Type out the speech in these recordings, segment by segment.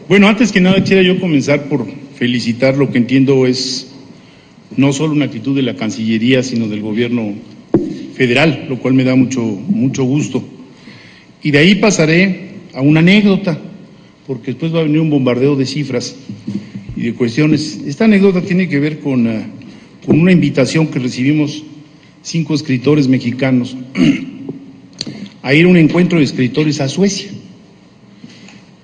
Bueno, antes que nada quisiera yo comenzar por felicitar lo que entiendo es no solo una actitud de la Cancillería, sino del gobierno federal, lo cual me da mucho gusto. Y de ahí pasaré a una anécdota, porque después va a venir un bombardeo de cifras y de cuestiones. Esta anécdota tiene que ver con una invitación que recibimos 5 escritores mexicanos a ir a un encuentro de escritores a Suecia.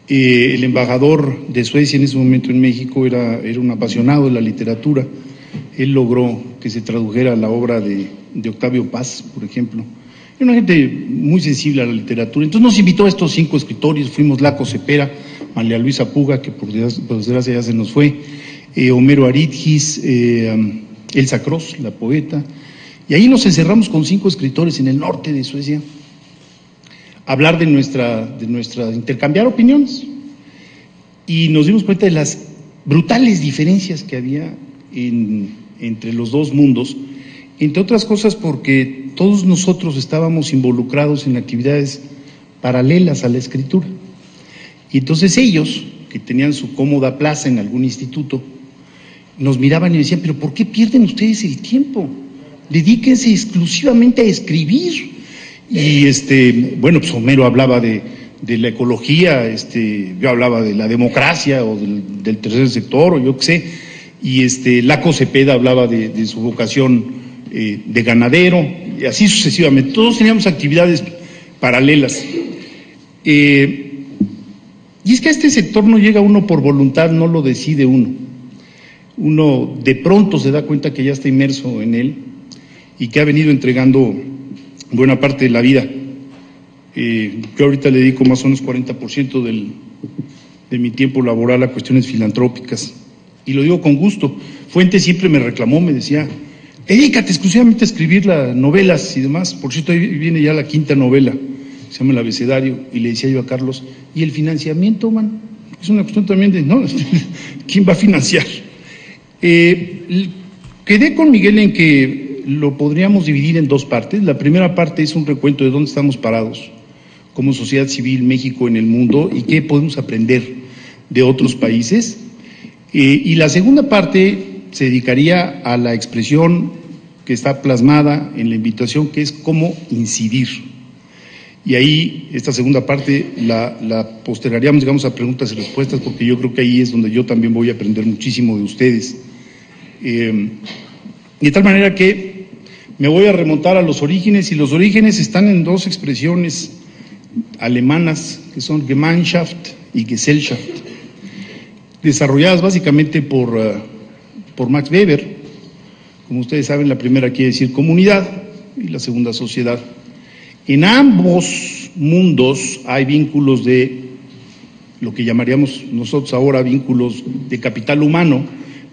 El embajador de Suecia en ese momento en México era un apasionado de la literatura. Él logró que se tradujera la obra de Octavio Paz, por ejemplo. Era una gente muy sensible a la literatura. Entonces nos invitó a estos 5 escritores, fuimos Laco Cepeda, María Luisa Puga, que por desgracia ya se nos fue, Homero Aridgis, Elsa Cross, la poeta, y ahí nos encerramos con 5 escritores en el norte de Suecia, a hablar de nuestra intercambiar opiniones, y nos dimos cuenta de las brutales diferencias que había entre los dos mundos, entre otras cosas porque todos nosotros estábamos involucrados en actividades paralelas a la escritura. Y entonces ellos, que tenían su cómoda plaza en algún instituto, nos miraban y decían, pero ¿por qué pierden ustedes el tiempo? Dedíquense exclusivamente a escribir. Y bueno, pues Homero hablaba de la ecología, yo hablaba de la democracia o del tercer sector, o yo qué sé, y Laco Cepeda hablaba de su vocación de ganadero, y así sucesivamente. Todos teníamos actividades paralelas. Y es que a este sector no llega uno por voluntad, no lo decide uno. Uno de pronto se da cuenta que ya está inmerso en él y que ha venido entregando buena parte de la vida. Yo ahorita le dedico más o menos 40% de mi tiempo laboral a cuestiones filantrópicas. Y lo digo con gusto. Fuentes siempre me reclamó, me decía, dedícate exclusivamente a escribir las novelas y demás. Por cierto, ahí viene ya la 5ª novela, se llama El Abecedario, y le decía yo a Carlos, ¿y el financiamiento, man? Es una cuestión también de, ¿no? ¿Quién va a financiar? Quedé con Miguel en que lo podríamos dividir en 2 partes. La primera parte es un recuento de dónde estamos parados como sociedad civil, México en el mundo, y qué podemos aprender de otros países. Y la segunda parte se dedicaría a la expresión que está plasmada en la invitación, que es cómo incidir. Y ahí, esta segunda parte la postergaríamos, digamos, a preguntas y respuestas, porque yo creo que ahí es donde yo también voy a aprender muchísimo de ustedes. De tal manera que me voy a remontar a los orígenes, y los orígenes están en 2 expresiones alemanas, que son Gemeinschaft y Gesellschaft, desarrolladas básicamente por Max Weber. Como ustedes saben, la primera quiere decir comunidad y la segunda sociedad. En ambos mundos hay vínculos de lo que llamaríamos nosotros ahora vínculos de capital humano,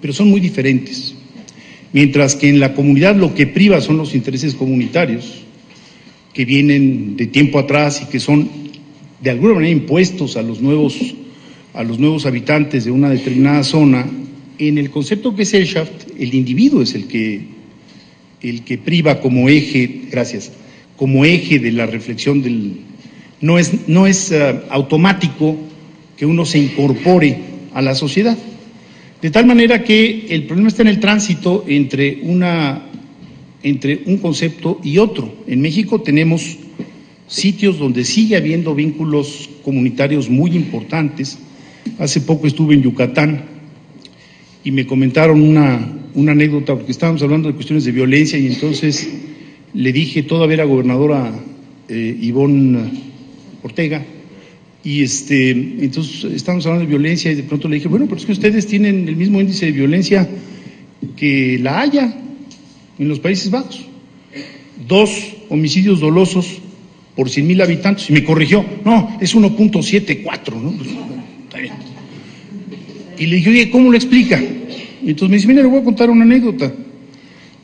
pero son muy diferentes. Mientras que en la comunidad lo que priva son los intereses comunitarios, que vienen de tiempo atrás y que son de alguna manera impuestos a los nuevos habitantes de una determinada zona. En el concepto Gesellschaft, el individuo es el que priva como eje, como eje de la reflexión no es automático que uno se incorpore a la sociedad. De tal manera que el problema está en el tránsito entre un concepto y otro. En México tenemos sitios donde sigue habiendo vínculos comunitarios muy importantes. Hace poco estuve en Yucatán y me comentaron una anécdota, porque estábamos hablando de cuestiones de violencia, y entonces le dije, todavía era gobernadora Ivonne Ortega, y entonces estábamos hablando de violencia, y de pronto le dije, bueno, pero es que ustedes tienen el mismo índice de violencia que La Haya en los Países Bajos, 2 homicidios dolosos por 100,000 habitantes, y me corrigió, no, es 1.74, ¿no? Pues, está bien. Y le dije, oye, ¿cómo lo explica? Y entonces me dice, mira, le voy a contar una anécdota.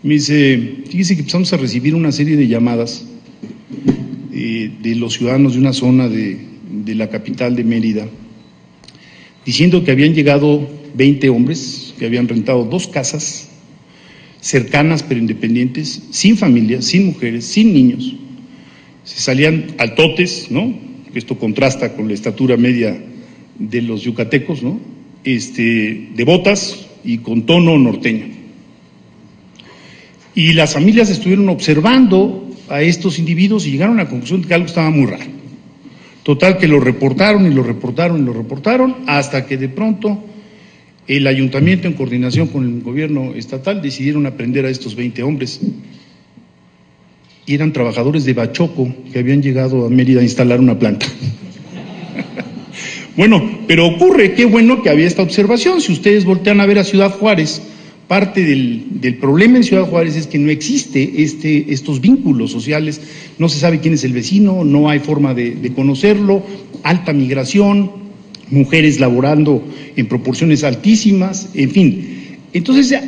Me dice, fíjese que empezamos a recibir una serie de llamadas de los ciudadanos de una zona de la capital de Mérida, diciendo que habían llegado 20 hombres, que habían rentado 2 casas cercanas pero independientes, sin familias, sin mujeres, sin niños. Se salían altotes, ¿no? Esto contrasta con la estatura media de los yucatecos, ¿no? De botas y con tono norteño. Y las familias estuvieron observando a estos individuos y llegaron a la conclusión de que algo estaba muy raro. Total, que lo reportaron y lo reportaron y lo reportaron, hasta que de pronto el ayuntamiento, en coordinación con el gobierno estatal, decidieron aprender a estos 20 hombres. Y eran trabajadores de Bachoco que habían llegado a Mérida a instalar una planta. Bueno, pero ocurre, qué bueno que había esta observación. Si ustedes voltean a ver a Ciudad Juárez, parte del problema en Ciudad Juárez es que no existe estos vínculos sociales, no se sabe quién es el vecino, no hay forma de conocerlo, alta migración, mujeres laborando en proporciones altísimas, en fin. Entonces,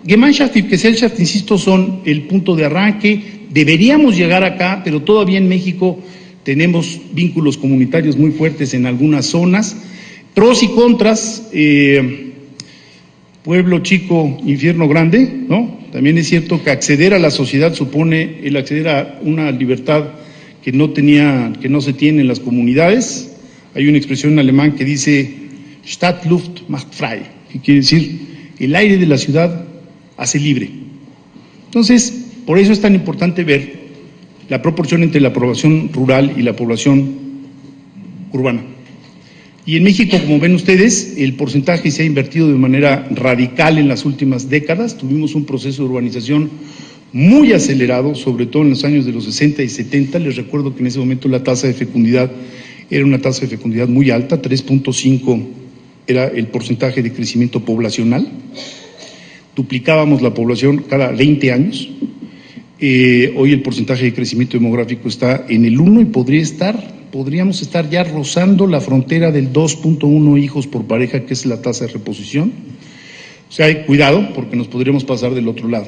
Gemeinschaft y Gesellschaft, insisto, son el punto de arranque. Deberíamos llegar acá, pero todavía en México tenemos vínculos comunitarios muy fuertes en algunas zonas. Pros y contras, pueblo chico, infierno grande, ¿no? También es cierto que acceder a la sociedad supone el acceder a una libertad que no se tiene en las comunidades. Hay una expresión en alemán que dice Stadtluft macht frei, que quiere decir el aire de la ciudad hace libre. Entonces, por eso es tan importante ver la proporción entre la población rural y la población urbana. Y en México, como ven ustedes, el porcentaje se ha invertido de manera radical en las últimas décadas. Tuvimos un proceso de urbanización muy acelerado, sobre todo en los años de los 60 y 70. Les recuerdo que en ese momento la tasa de fecundidad era una tasa de fecundidad muy alta, 3.5 era el porcentaje de crecimiento poblacional. Duplicábamos la población cada 20 años. Hoy el porcentaje de crecimiento demográfico está en el 1 y podríamos estar ya rozando la frontera del 2.1 hijos por pareja, que es la tasa de reposición. O sea, cuidado, porque nos podríamos pasar del otro lado.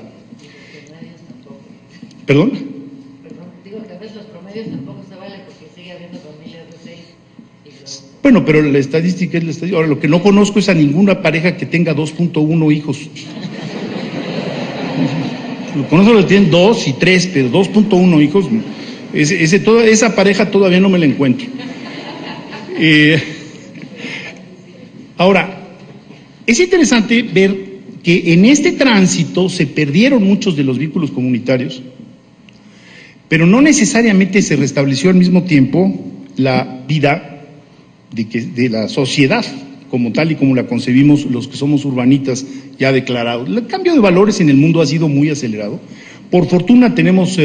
¿Perdón? Digo que a veces los promedios tampoco se valen porque sigue habiendo familias de 6. Bueno, pero la estadística es la estadística. Ahora, lo que no conozco es a ninguna pareja que tenga 2.1 hijos. Lo conozco los que tienen 2 y 3, pero 2.1 hijos, esa pareja todavía no me la encuentro. Ahora, es interesante ver que en este tránsito se perdieron muchos de los vínculos comunitarios, pero no necesariamente se restableció al mismo tiempo la vida de la sociedad como tal y como la concebimos los que somos urbanitas ya declarados. El cambio de valores en el mundo ha sido muy acelerado. Por fortuna tenemos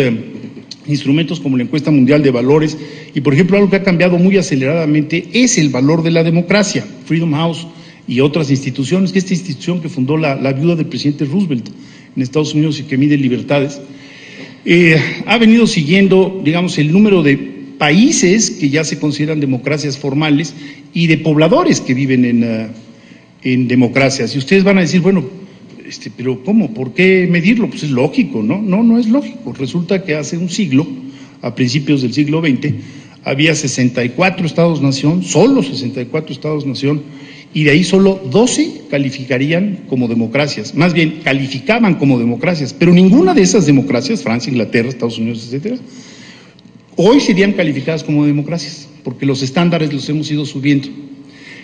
instrumentos como la encuesta mundial de valores y, por ejemplo, algo que ha cambiado muy aceleradamente es el valor de la democracia. Freedom House y otras instituciones, que esta institución que fundó la viuda del presidente Roosevelt en Estados Unidos y que mide libertades, ha venido siguiendo, digamos, el número de países que ya se consideran democracias formales y de pobladores que viven en democracias. Y ustedes van a decir, bueno, pero ¿cómo? ¿Por qué medirlo? Pues es lógico, ¿no? No es lógico. Resulta que hace un siglo, a principios del siglo XX, había 64 estados-nación, solo 64 estados-nación, y de ahí solo 12 calificarían como democracias, más bien calificaban como democracias, pero ninguna de esas democracias, Francia, Inglaterra, Estados Unidos, etcétera, hoy serían calificadas como democracias, porque los estándares los hemos ido subiendo.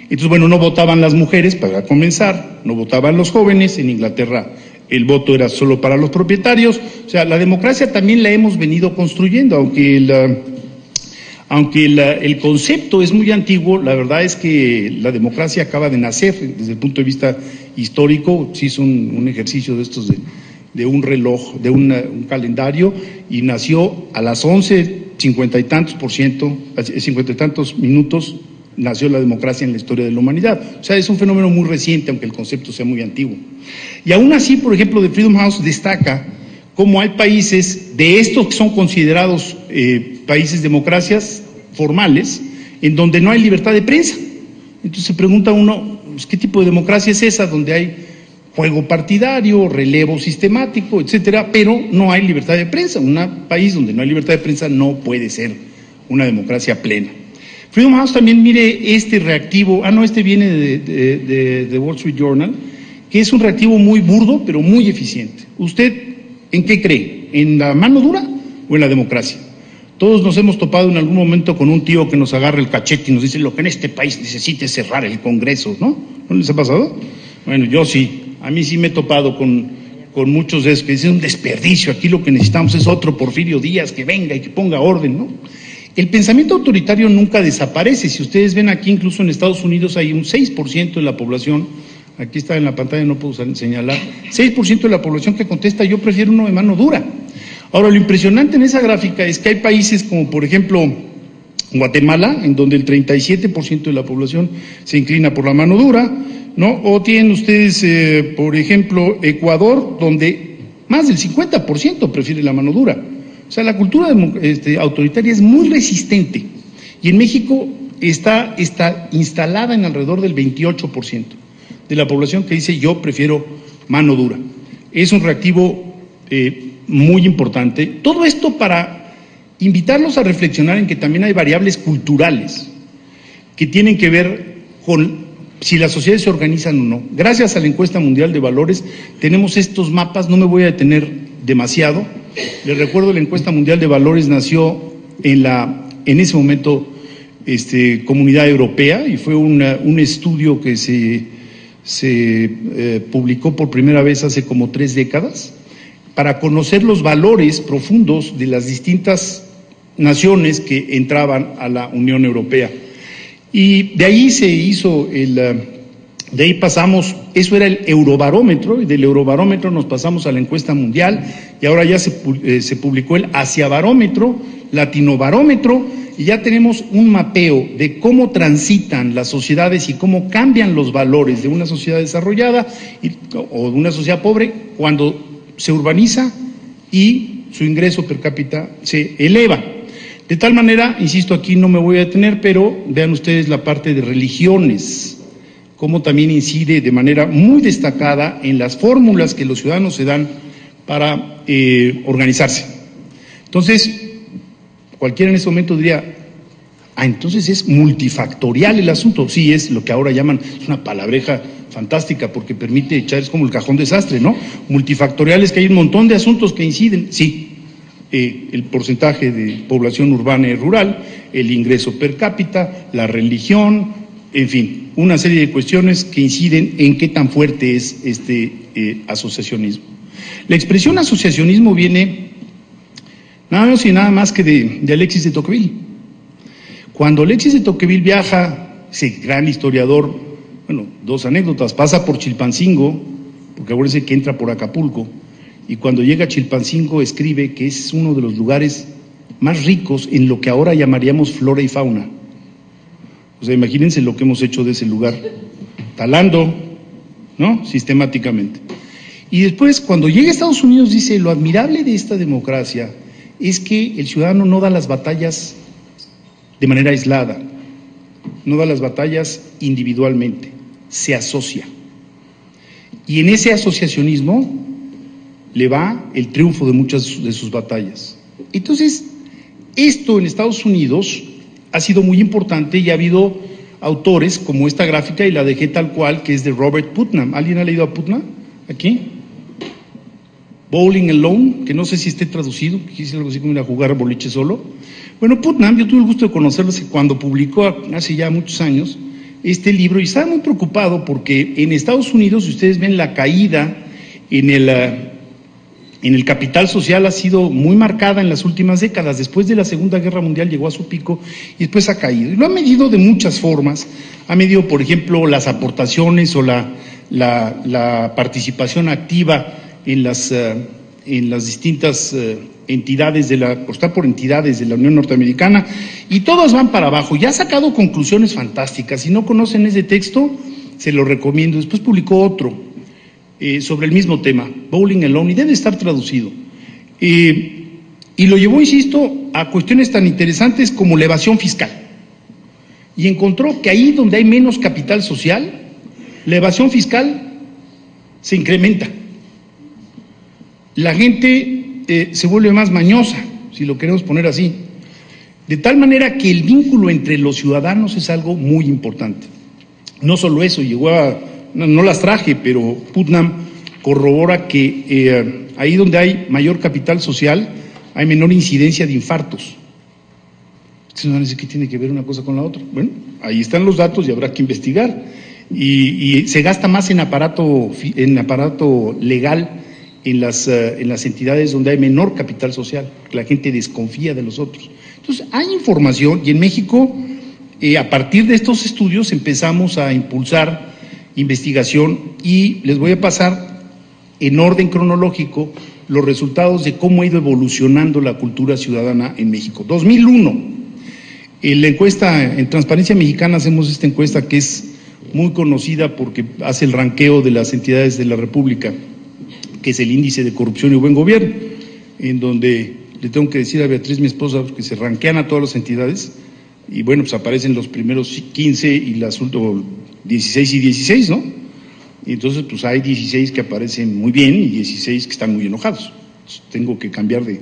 Entonces, bueno, no votaban las mujeres para comenzar, no votaban los jóvenes, en Inglaterra el voto era solo para los propietarios, o sea, la democracia también la hemos venido construyendo, aunque el concepto es muy antiguo, la verdad es que la democracia acaba de nacer desde el punto de vista histórico. Se hizo un ejercicio de estos de un reloj, de un calendario, y nació a las 50 y tantos minutos, nació la democracia en la historia de la humanidad. O sea, es un fenómeno muy reciente, aunque el concepto sea muy antiguo. Y aún así, por ejemplo, de Freedom House destaca cómo hay países de estos que son considerados países democracias formales, en donde no hay libertad de prensa. Entonces se pregunta uno, pues, ¿qué tipo de democracia es esa? Donde hay juego partidario, relevo sistemático, etcétera, pero no hay libertad de prensa. Un país donde no hay libertad de prensa no puede ser una democracia plena. Freedom House también mire este reactivo, este viene de Wall Street Journal, que es un reactivo muy burdo, pero muy eficiente. ¿Usted en qué cree? ¿En la mano dura o en la democracia? Todos nos hemos topado en algún momento con un tío que nos agarra el cachete y nos dice: lo que en este país necesita es cerrar el Congreso, ¿no? ¿No les ha pasado? Bueno, yo sí, a mí sí me he topado con muchos de esos que dicen: un desperdicio, aquí lo que necesitamos es otro Porfirio Díaz que venga y que ponga orden, ¿no? El pensamiento autoritario nunca desaparece. Si ustedes ven aquí, incluso en Estados Unidos hay un 6% de la población, aquí está en la pantalla, no puedo señalar, 6% de la población que contesta: yo prefiero uno de mano dura. Ahora, lo impresionante en esa gráfica es que hay países como, por ejemplo, Guatemala, en donde el 37% de la población se inclina por la mano dura, ¿no? O tienen ustedes, por ejemplo, Ecuador, donde más del 50% prefiere la mano dura. O sea, la cultura autoritaria es muy resistente, y en México está instalada en alrededor del 28% de la población que dice: yo prefiero mano dura. Es un reactivo muy importante. Todo esto para invitarlos a reflexionar en que también hay variables culturales que tienen que ver con si las sociedades se organizan o no. Gracias a la encuesta mundial de valores tenemos estos mapas, no me voy a detener demasiado. Les recuerdo, la encuesta mundial de valores nació en ese momento Comunidad Europea, y fue un estudio que se publicó por primera vez hace como 3 décadas para conocer los valores profundos de las distintas naciones que entraban a la Unión Europea. Y de ahí se hizo de ahí pasamos, eso era el Eurobarómetro, y del Eurobarómetro nos pasamos a la encuesta mundial, y ahora ya se publicó el Asiabarómetro, Latinobarómetro, y ya tenemos un mapeo de cómo transitan las sociedades y cómo cambian los valores de una sociedad desarrollada o de una sociedad pobre cuando se urbaniza y su ingreso per cápita se eleva. De tal manera, insisto, aquí no me voy a detener, pero vean ustedes la parte de religiones, cómo también incide de manera muy destacada en las fórmulas que los ciudadanos se dan para organizarse. Entonces, cualquiera en ese momento diría: entonces es multifactorial el asunto. Sí, es lo que ahora llaman, es una palabreja fantástica porque permite echar, es como el cajón desastre, ¿no? Multifactorial es que hay un montón de asuntos que inciden, sí. El porcentaje de población urbana y rural, el ingreso per cápita, la religión, en fin, una serie de cuestiones que inciden en qué tan fuerte es asociacionismo. La expresión asociacionismo viene nada menos y nada más que de Alexis de Tocqueville. Cuando Alexis de Tocqueville viaja, ese gran historiador, bueno, 2 anécdotas: pasa por Chilpancingo, porque acuérdense que entra por Acapulco, y cuando llega a Chilpancingo escribe que es uno de los lugares más ricos en lo que ahora llamaríamos flora y fauna. O sea, imagínense lo que hemos hecho de ese lugar, talando, ¿no?, sistemáticamente. Y después, cuando llega a Estados Unidos, dice: lo admirable de esta democracia es que el ciudadano no da las batallas de manera aislada, no da las batallas individualmente, se asocia. Y en ese asociacionismo le va el triunfo de muchas de sus batallas. Entonces, esto en Estados Unidos ha sido muy importante, y ha habido autores como esta gráfica, y la dejé tal cual, que es de Robert Putnam. ¿Alguien ha leído a Putnam aquí? Bowling Alone, que no sé si esté traducido, que dice algo así como ir a jugar boliche solo. Bueno, Putnam, yo tuve el gusto de conocerlo cuando publicó hace ya muchos años este libro, y estaba muy preocupado porque en Estados Unidos, si ustedes ven, la caída en el capital social ha sido muy marcada en las últimas décadas. Después de la Segunda Guerra Mundial llegó a su pico y después ha caído. Y lo ha medido de muchas formas. Ha medido, por ejemplo, las aportaciones o la participación activa en las distintas entidades está por entidades de la Unión Norteamericana, y todas van para abajo. Ya ha sacado conclusiones fantásticas. Si no conocen ese texto, se lo recomiendo. Después publicó otro sobre el mismo tema, Bowling Alone, y debe estar traducido. Y lo llevó, insisto, a cuestiones tan interesantes como la evasión fiscal. Y encontró que ahí donde hay menos capital social, la evasión fiscal se incrementa. La gente se vuelve más mañosa, si lo queremos poner así. De tal manera que el vínculo entre los ciudadanos es algo muy importante. No solo eso, no las traje, pero Putnam corrobora que ahí donde hay mayor capital social hay menor incidencia de infartos. Entonces van a decir, ¿qué tiene que ver una cosa con la otra? Bueno, ahí están los datos y habrá que investigar. Y se gasta más en aparato legal en las entidades donde hay menor capital social, que la gente desconfía de los otros. Entonces, hay información y en México, a partir de estos estudios, empezamos a impulsar investigación y les voy a pasar en orden cronológico los resultados de cómo ha ido evolucionando la cultura ciudadana en México. 2001. En la encuesta, en Transparencia Mexicana hacemos esta encuesta que es muy conocida porque hace el ranqueo de las entidades de la República, que es el índice de corrupción y buen gobierno, en donde le tengo que decir a Beatriz, mi esposa, que se ranquean a todas las entidades, y bueno, pues aparecen los primeros 15 y las últimas 16 y 16, ¿no? Y entonces, pues hay 16 que aparecen muy bien y 16 que están muy enojados. Entonces, tengo que cambiar de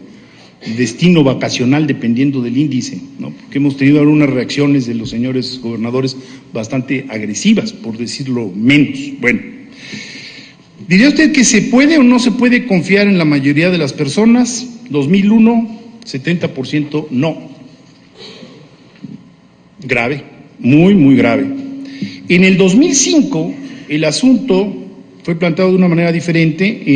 destino vacacional dependiendo del índice, ¿no? Porque hemos tenido algunas reacciones de los señores gobernadores bastante agresivas, por decirlo menos. Bueno, ¿diría usted que se puede o no se puede confiar en la mayoría de las personas? 2001, 70% no. Grave, muy, muy grave. En el 2005, el asunto fue planteado de una manera diferente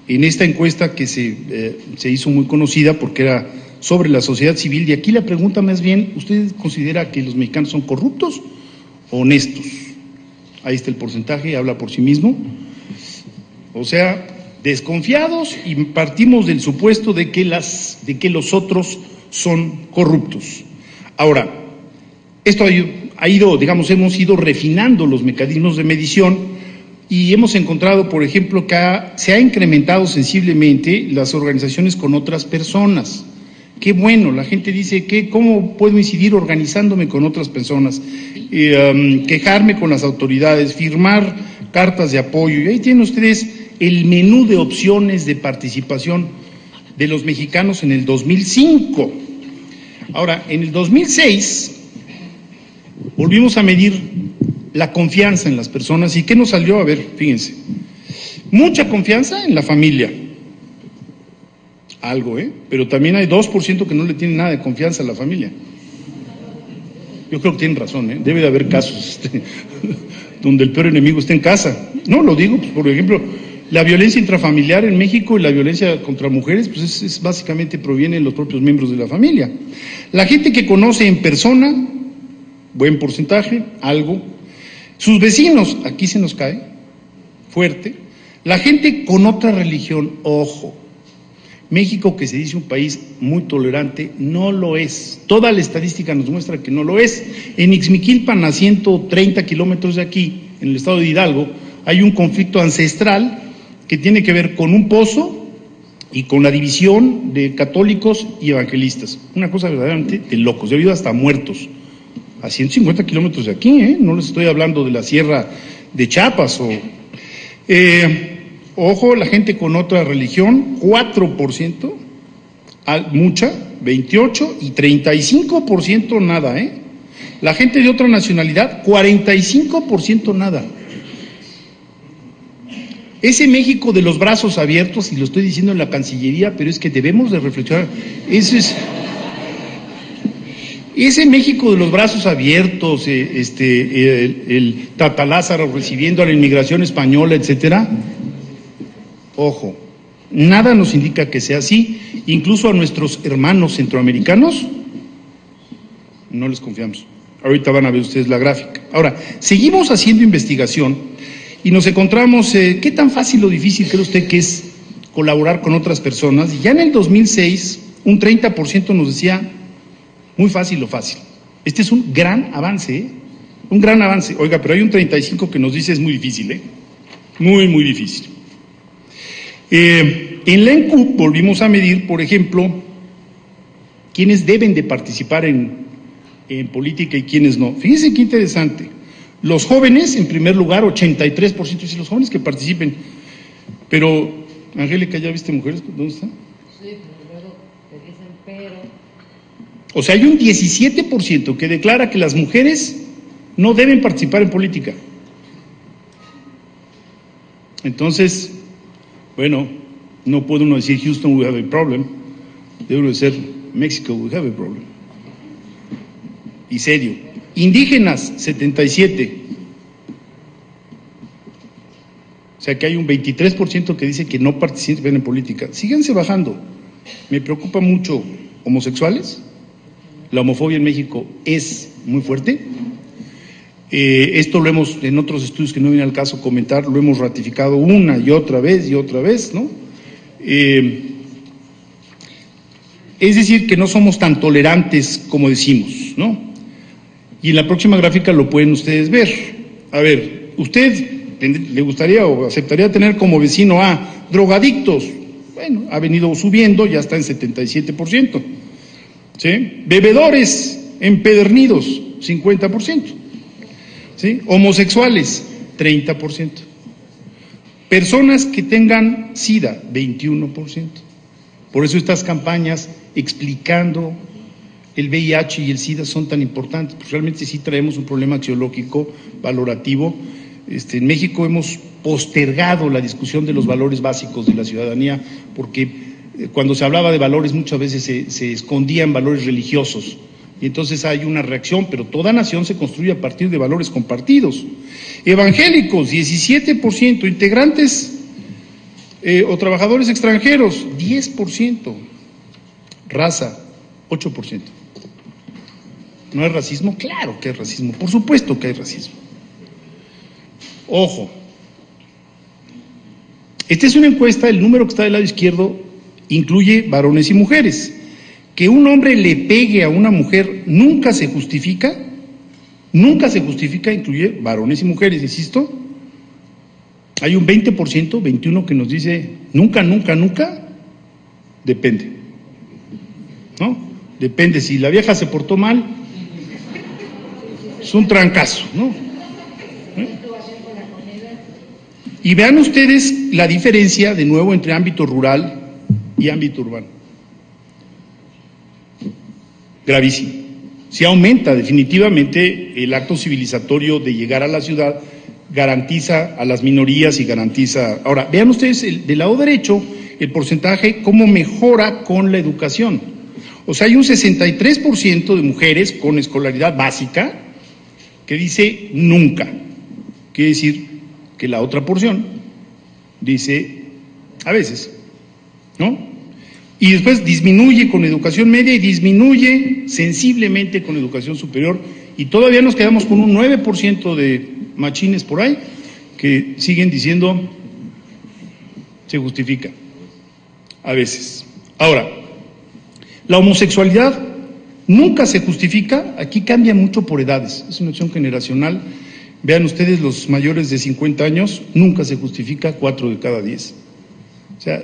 en esta encuesta que se hizo muy conocida porque era sobre la sociedad civil, y aquí la pregunta más bien, ¿usted considera que los mexicanos son corruptos o honestos? Ahí está el porcentaje, habla por sí mismo. O sea, desconfiados, y partimos del supuesto de que los otros son corruptos. Ahora, esto ha ido, digamos, hemos ido refinando los mecanismos de medición y hemos encontrado, por ejemplo, que se ha incrementado sensiblemente las organizaciones con otras personas. Qué bueno, la gente dice, ¿cómo puedo incidir organizándome con otras personas? Quejarme con las autoridades, firmar cartas de apoyo. Y ahí tienen ustedes el menú de opciones de participación de los mexicanos en el 2005. Ahora, en el 2006 volvimos a medir la confianza en las personas. ¿Y qué nos salió? A ver, fíjense. Mucha confianza en la familia. Algo, pero también hay 2% que no le tienen nada de confianza a la familia. Yo creo que tienen razón, Debe de haber casos donde el peor enemigo está en casa. No, lo digo, pues, por ejemplo, la violencia intrafamiliar en México y la violencia contra mujeres, pues es básicamente proviene de los propios miembros de la familia. La gente que conoce en persona, buen porcentaje, algo. Sus vecinos, aquí se nos cae, fuerte. La gente con otra religión, ojo, México, que se dice un país muy tolerante, no lo es. Toda la estadística nos muestra que no lo es. En Ixmiquilpan, a 130 kilómetros de aquí, en el estado de Hidalgo, hay un conflicto ancestral que tiene que ver con un pozo y con la división de católicos y evangelistas. Una cosa verdaderamente de locos, ha habido hasta muertos. A 150 kilómetros de aquí, no les estoy hablando de la sierra de Chiapas. Ojo, la gente con otra religión, 4%, mucha, 28%, y 35% nada, La gente de otra nacionalidad, 45% nada. Ese México de los brazos abiertos, y lo estoy diciendo en la Cancillería, pero es que debemos de reflexionar, ese México de los brazos abiertos, el Tata Lázaro recibiendo a la inmigración española, etcétera, ojo, nada nos indica que sea así. Incluso a nuestros hermanos centroamericanos no les confiamos. Ahorita van a ver ustedes la gráfica. Ahora, seguimos haciendo investigación y nos encontramos, ¿qué tan fácil o difícil cree usted que es colaborar con otras personas? Y ya en el 2006, un 30% nos decía, muy fácil o fácil. Este es un gran avance, un gran avance. Oiga, pero hay un 35% que nos dice es muy difícil, muy, muy difícil. En la ENCUP volvimos a medir, por ejemplo, quiénes deben de participar en política y quiénes no. Fíjense qué interesante. Los jóvenes, en primer lugar, 83%, dicen los jóvenes que participen. Pero, Angélica, ¿ya viste mujeres? ¿Dónde están? Sí, pero luego te dicen pero. O sea, hay un 17% que declara que las mujeres no deben participar en política. Entonces, bueno, no puede uno decir Houston we have a problem, debe ser Mexico we have a problem. y serio. Indígenas, 77. O sea que hay un 23% que dice que no participan en política. Síganse bajando. Me preocupa mucho homosexuales. La homofobia en México es muy fuerte. Esto lo hemos, en otros estudios que no viene al caso comentar, lo hemos ratificado una y otra vez, ¿no? Es decir, que no somos tan tolerantes como decimos, ¿no? Y en la próxima gráfica lo pueden ustedes ver. A ver, ¿usted le gustaría o aceptaría tener como vecino a drogadictos? Bueno, ha venido subiendo, ya está en 77%. ¿Sí? Bebedores empedernidos, 50%. ¿Sí? Homosexuales, 30%. Personas que tengan SIDA, 21%. Por eso estas campañas explicando el VIH y el SIDA son tan importantes, porque realmente sí traemos un problema axiológico, valorativo. En México hemos postergado la discusión de los valores básicos de la ciudadanía, porque cuando se hablaba de valores muchas veces se escondían valores religiosos, y entonces hay una reacción, pero toda nación se construye a partir de valores compartidos. Evangélicos, 17%, integrantes o trabajadores extranjeros, 10%, raza, 8%. ¿No hay racismo? Claro que hay racismo, por supuesto que hay racismo. Ojo, esta es una encuesta, el número que está del lado izquierdo incluye varones y mujeres. Que un hombre le pegue a una mujer nunca se justifica, incluye varones y mujeres, insisto. Hay un 20%, 21% que nos dice nunca, depende, ¿no? Depende, si la vieja se portó mal, es un trancazo, ¿no? Y vean ustedes la diferencia, de nuevo, entre ámbito rural y ámbito urbano. Gravísimo. Si aumenta definitivamente el acto civilizatorio de llegar a la ciudad, garantiza a las minorías y garantiza… Ahora, vean ustedes del lado derecho el porcentaje, cómo mejora con la educación. O sea, hay un 63% de mujeres con escolaridad básica que dice nunca. Quiere decir que la otra porción dice a veces, ¿no? Y después disminuye con educación media y disminuye sensiblemente con educación superior, y todavía nos quedamos con un 9% de machines por ahí que siguen diciendo se justifica a veces. Ahora, la homosexualidad nunca se justifica, aquí cambia mucho por edades, es una opción generacional. Vean ustedes, los mayores de 50 años nunca se justifica, 4 de cada 10. O sea,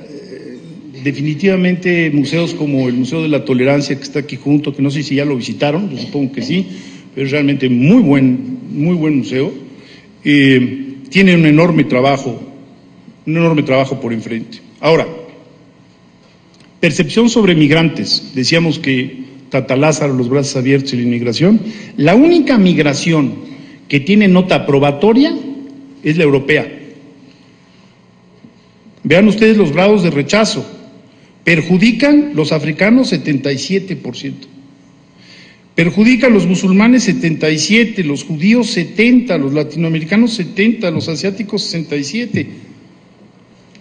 definitivamente museos como el Museo de la Tolerancia, que está aquí junto, que no sé si ya lo visitaron, yo supongo que sí, pero es realmente muy buen museo, tiene un enorme trabajo por enfrente. Ahora, percepción sobre migrantes. Decíamos que Tata Lázaro, los brazos abiertos y la inmigración. La única migración que tiene nota probatoria es la europea. Vean ustedes los grados de rechazo. Perjudican los africanos 77%. Perjudican los musulmanes 77%, los judíos 70%, los latinoamericanos 70%, los asiáticos 67%.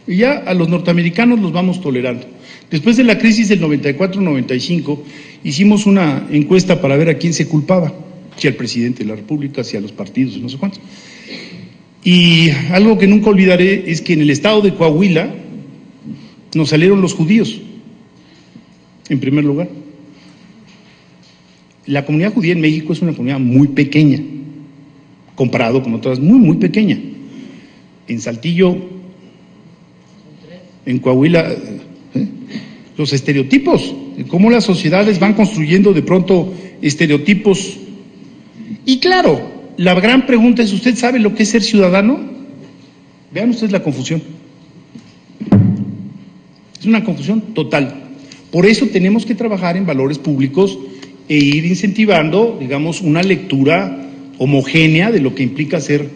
Y ya a los norteamericanos los vamos tolerando. Después de la crisis del 94-95, hicimos una encuesta para ver a quién se culpaba, si al presidente de la República, si a los partidos, no sé cuántos. Y algo que nunca olvidaré es que en el estado de Coahuila nos salieron los judíos, en primer lugar. La comunidad judía en México es una comunidad muy pequeña, comparado con otras, muy pequeña. En Saltillo, en Coahuila, los estereotipos, cómo las sociedades van construyendo de pronto estereotipos. Y claro, la gran pregunta es, ¿usted sabe lo que es ser ciudadano? Vean ustedes la confusión. Es una confusión total. Por eso tenemos que trabajar en valores públicos e ir incentivando, digamos, una lectura homogénea de lo que implica ser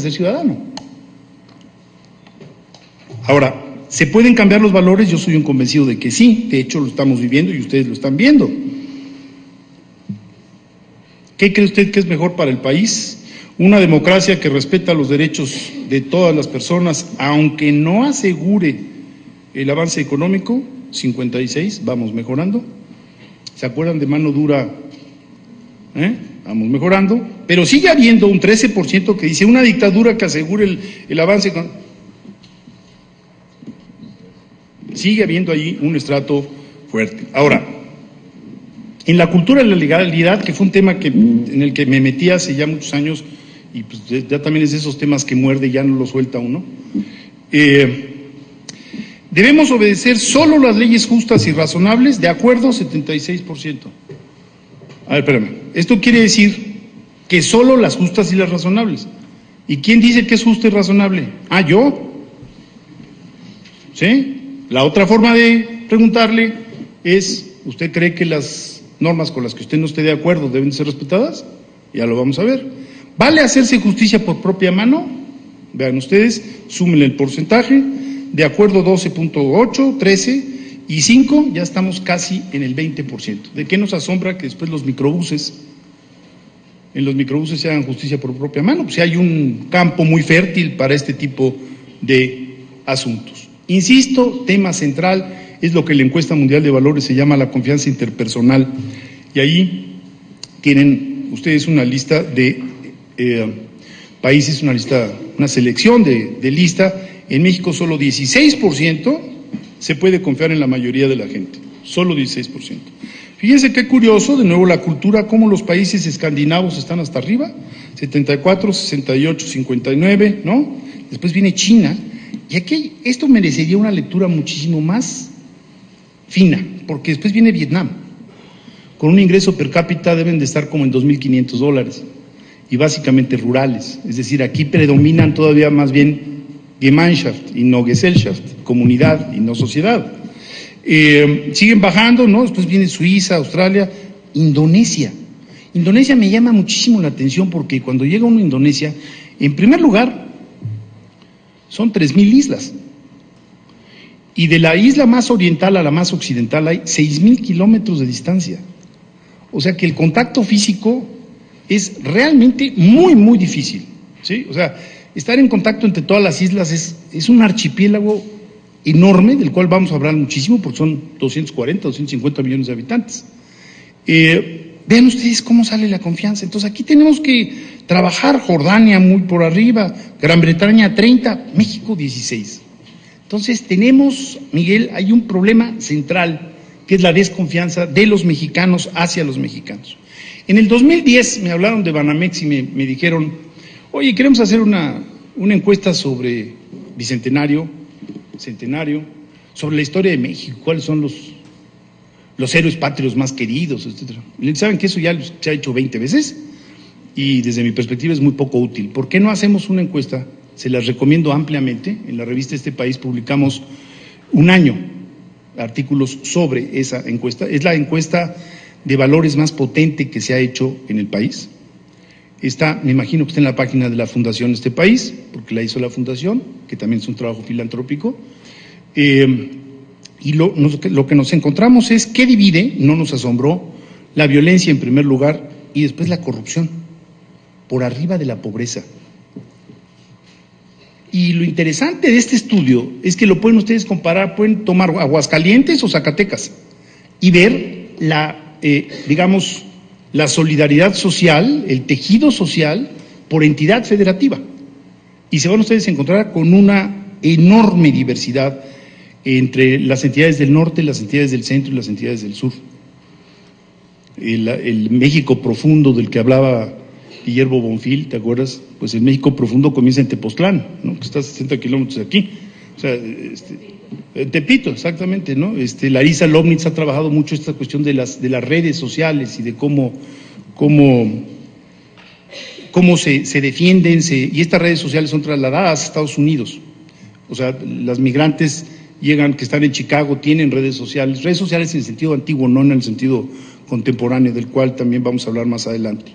ciudadano. Ahora, ¿se pueden cambiar los valores? Yo soy un convencido de que sí, de hecho lo estamos viviendo y ustedes lo están viendo. ¿Qué cree usted que es mejor para el país? Una democracia que respeta los derechos de todas las personas, aunque no asegure el avance económico. 56, vamos mejorando. ¿Se acuerdan de mano dura? Vamos mejorando, pero sigue habiendo un 13% que dice una dictadura que asegure el avance económico. Sigue habiendo ahí un estrato fuerte. Ahora, en la cultura de la legalidad, que fue un tema en el que me metí hace ya muchos años, y pues ya también es de esos temas que muerde y ya no lo suelta uno, debemos obedecer solo las leyes justas y razonables, de acuerdo, 76%. A ver, espérame, esto quiere decir que solo las justas y las razonables. ¿Y quién dice que es justo y razonable? ¿Yo? ¿Sí? La otra forma de preguntarle es, ¿usted cree que las normas con las que usted no esté de acuerdo deben ser respetadas? Ya lo vamos a ver. ¿Vale hacerse justicia por propia mano? Vean ustedes, súmenle el porcentaje, de acuerdo 12.8, 13 y 5, ya estamos casi en el 20%. ¿De qué nos asombra que después en los microbuses se hagan justicia por propia mano? Pues hay un campo muy fértil para este tipo de asuntos. Insisto, tema central es lo que la encuesta mundial de valores se llama la confianza interpersonal, y ahí tienen ustedes una lista de países, una selección de lista. En México solo 16% se puede confiar en la mayoría de la gente, solo 16%. Fíjense qué curioso, de nuevo la cultura, cómo los países escandinavos están hasta arriba, 74, 68, 59, ¿no? Después viene China, y aquí esto merecería una lectura muchísimo más fina, porque después viene Vietnam, con un ingreso per cápita deben de estar como en $2,500, y básicamente rurales, es decir, aquí predominan todavía más bien Gemeinschaft y no Gesellschaft, comunidad y no sociedad. Siguen bajando, ¿no? Después viene Suiza, Australia, Indonesia. Indonesia me llama muchísimo la atención porque cuando llega uno a Indonesia, en primer lugar, son 3,000 islas. Y de la isla más oriental a la más occidental hay 6,000 kilómetros de distancia. O sea que el contacto físico es realmente muy, muy difícil, ¿sí? O sea, estar en contacto entre todas las islas es un archipiélago enorme, del cual vamos a hablar muchísimo, porque son 240, 250 millones de habitantes. Vean ustedes cómo sale la confianza. Entonces aquí tenemos que trabajar. Jordania muy por arriba, Gran Bretaña 30, México 16. Entonces tenemos, Miguel, hay un problema central, que es la desconfianza de los mexicanos hacia los mexicanos. En el 2010 me hablaron de Banamex y me dijeron, oye, queremos hacer una encuesta sobre Bicentenario, Centenario, sobre la historia de México, cuáles son los héroes patrios más queridos, etcétera. Y saben que eso ya se ha hecho 20 veces y desde mi perspectiva es muy poco útil. ¿Por qué no hacemos una encuesta? Se las recomiendo ampliamente. En la revista Este País publicamos un año artículos sobre esa encuesta. Es la encuesta de valores más potente que se ha hecho en el país. Está, me imagino que está en la página de la Fundación Este País, porque la hizo la Fundación, que también es un trabajo filantrópico. Y lo que nos encontramos es que divide, no nos asombró, la violencia en primer lugar y después la corrupción, por arriba de la pobreza. Y lo interesante de este estudio es que lo pueden ustedes comparar, pueden tomar Aguascalientes o Zacatecas y ver digamos, la solidaridad social, el tejido social por entidad federativa. Y se van ustedes a encontrar con una enorme diversidad entre las entidades del norte, las entidades del centro y las entidades del sur. El México profundo del que hablaba Guillermo Bonfil, ¿te acuerdas? Pues el México profundo comienza en Tepoztlán, ¿no? Que está a 60 kilómetros de aquí. O sea, Tepito, exactamente, ¿no? Larisa Lobnitz ha trabajado mucho esta cuestión de las redes sociales y de cómo se defienden, y estas redes sociales son trasladadas a Estados Unidos. O sea, las migrantes llegan, que están en Chicago, tienen redes sociales en el sentido antiguo, no en el sentido contemporáneo, del cual también vamos a hablar más adelante.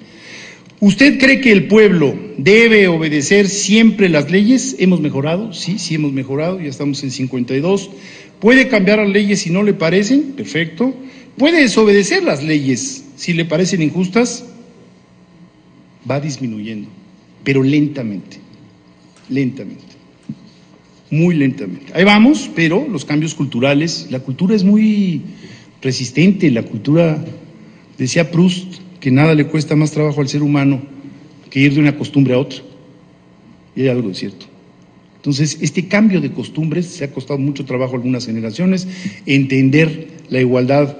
¿Usted cree que el pueblo debe obedecer siempre las leyes? ¿Hemos mejorado? Sí hemos mejorado, ya estamos en 52. ¿Puede cambiar las leyes si no le parecen? Perfecto. ¿Puede desobedecer las leyes si le parecen injustas? va disminuyendo, pero lentamente, muy lentamente. Ahí vamos, pero los cambios culturales, la cultura es muy resistente, la cultura, decía Proust, que nada le cuesta más trabajo al ser humano que ir de una costumbre a otra, y hay algo de cierto. Entonces, este cambio de costumbres se ha costado mucho trabajo a algunas generaciones, entender la igualdad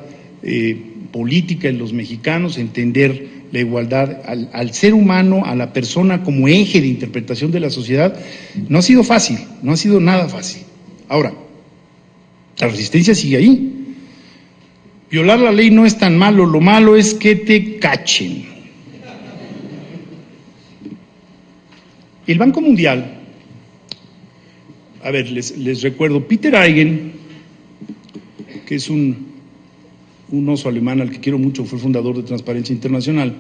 política en los mexicanos, entender la igualdad al ser humano, a la persona como eje de interpretación de la sociedad, no ha sido fácil, no ha sido nada fácil. Ahora, la resistencia sigue ahí. Violar la ley no es tan malo, lo malo es que te cachen. El Banco Mundial, a ver, les recuerdo, Peter Eigen, que es un oso alemán al que quiero mucho, fue fundador de Transparencia Internacional,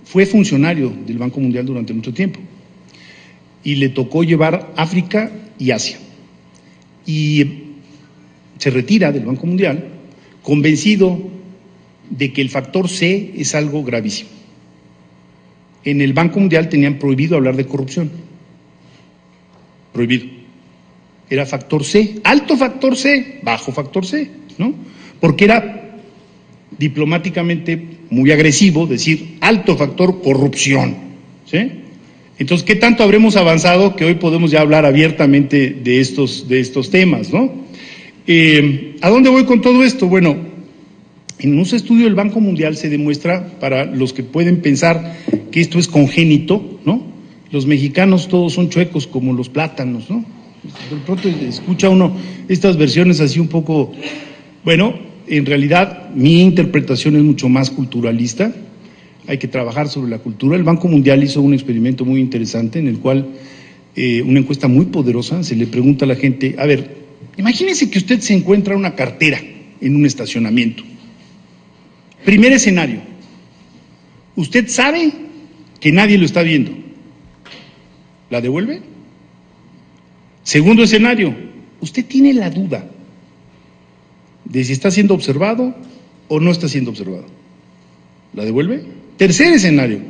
fue funcionario del Banco Mundial durante mucho tiempo y le tocó llevar África y Asia. Y se retira del Banco Mundial convencido de que el factor C es algo gravísimo. En el Banco Mundial tenían prohibido hablar de corrupción. Prohibido. Era factor C, alto factor C, bajo factor C, ¿no? Porque era diplomáticamente muy agresivo decir alto factor corrupción, ¿sí? Entonces, ¿qué tanto habremos avanzado que hoy podemos ya hablar abiertamente de estos temas, ¿no? ¿A dónde voy con todo esto? Bueno, en un estudio del Banco Mundial se demuestra, para los que pueden pensar que esto es congénito, ¿no? Los mexicanos todos son chuecos como los plátanos, ¿no? De pronto escucha uno estas versiones así un poco, bueno, en realidad mi interpretación es mucho más culturalista, hay que trabajar sobre la cultura. El Banco Mundial hizo un experimento muy interesante en el cual una encuesta muy poderosa, se le pregunta a la gente, a ver, imagínese que usted se encuentra una cartera en un estacionamiento. Primer escenario, usted sabe que nadie lo está viendo, ¿la devuelve? Segundo escenario, usted tiene la duda de si está siendo observado o no está siendo observado, ¿la devuelve? Tercer escenario,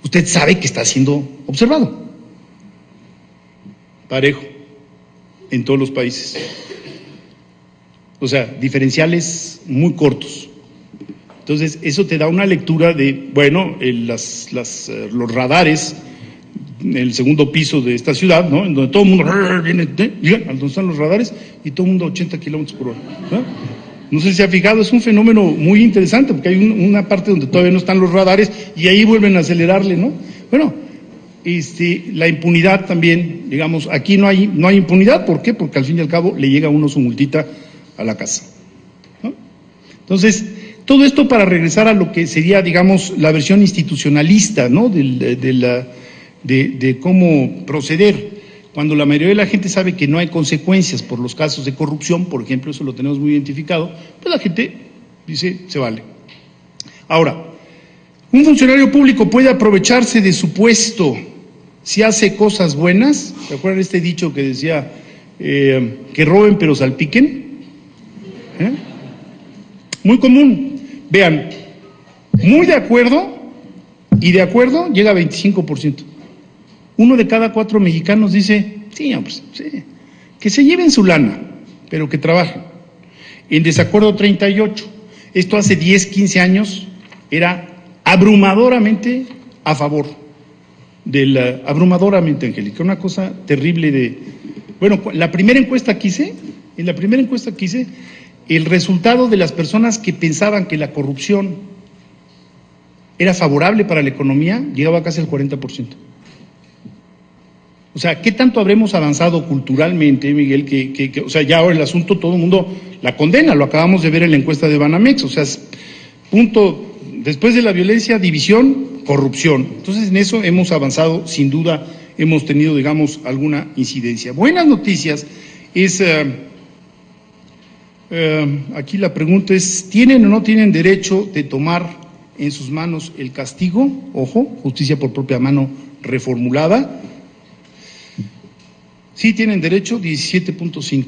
usted sabe que está siendo observado. Parejo, en todos los países. O sea, diferenciales muy cortos. Entonces, eso te da una lectura de, bueno, los radares en el segundo piso de esta ciudad, ¿no? En donde todo el mundo viene, llega a donde están los radares y todo el mundo a 80 kilómetros por hora, ¿no? No sé si se ha fijado, es un fenómeno muy interesante porque hay una parte donde todavía no están los radares y ahí vuelven a acelerarle, ¿no? Bueno, la impunidad también, digamos, aquí no hay impunidad, ¿por qué? Porque al fin y al cabo le llega a uno su multita a la casa, ¿no? Entonces, todo esto para regresar a lo que sería, digamos, la versión institucionalista, ¿no? De cómo proceder. Cuando la mayoría de la gente sabe que no hay consecuencias por los casos de corrupción, por ejemplo, eso lo tenemos muy identificado, pues la gente dice, se vale. Ahora, un funcionario público puede aprovecharse de su puesto si hace cosas buenas. ¿Se acuerdan de este dicho que decía que roben pero salpiquen? Muy común. Vean, muy de acuerdo y de acuerdo llega a 25%. 1 de cada 4 mexicanos dice, sí, pues, sí, que se lleven su lana, pero que trabajen. En desacuerdo 38. Esto hace 10, 15 años era abrumadoramente a favor abrumadoramente, Angélica, una cosa terrible de, bueno, en la primera encuesta que hice, el resultado de las personas que pensaban que la corrupción era favorable para la economía llegaba casi al 40%. O sea, ¿qué tanto habremos avanzado culturalmente, Miguel? O sea, ya ahora el asunto todo el mundo la condena, lo acabamos de ver en la encuesta de Banamex, o sea, punto, después de la violencia, división, corrupción. Entonces, en eso hemos avanzado, sin duda, hemos tenido, digamos, alguna incidencia. Buenas noticias es, aquí la pregunta es, ¿tienen o no tienen derecho de tomar en sus manos el castigo? Ojo, justicia por propia mano reformulada. Sí tienen derecho, 17.5.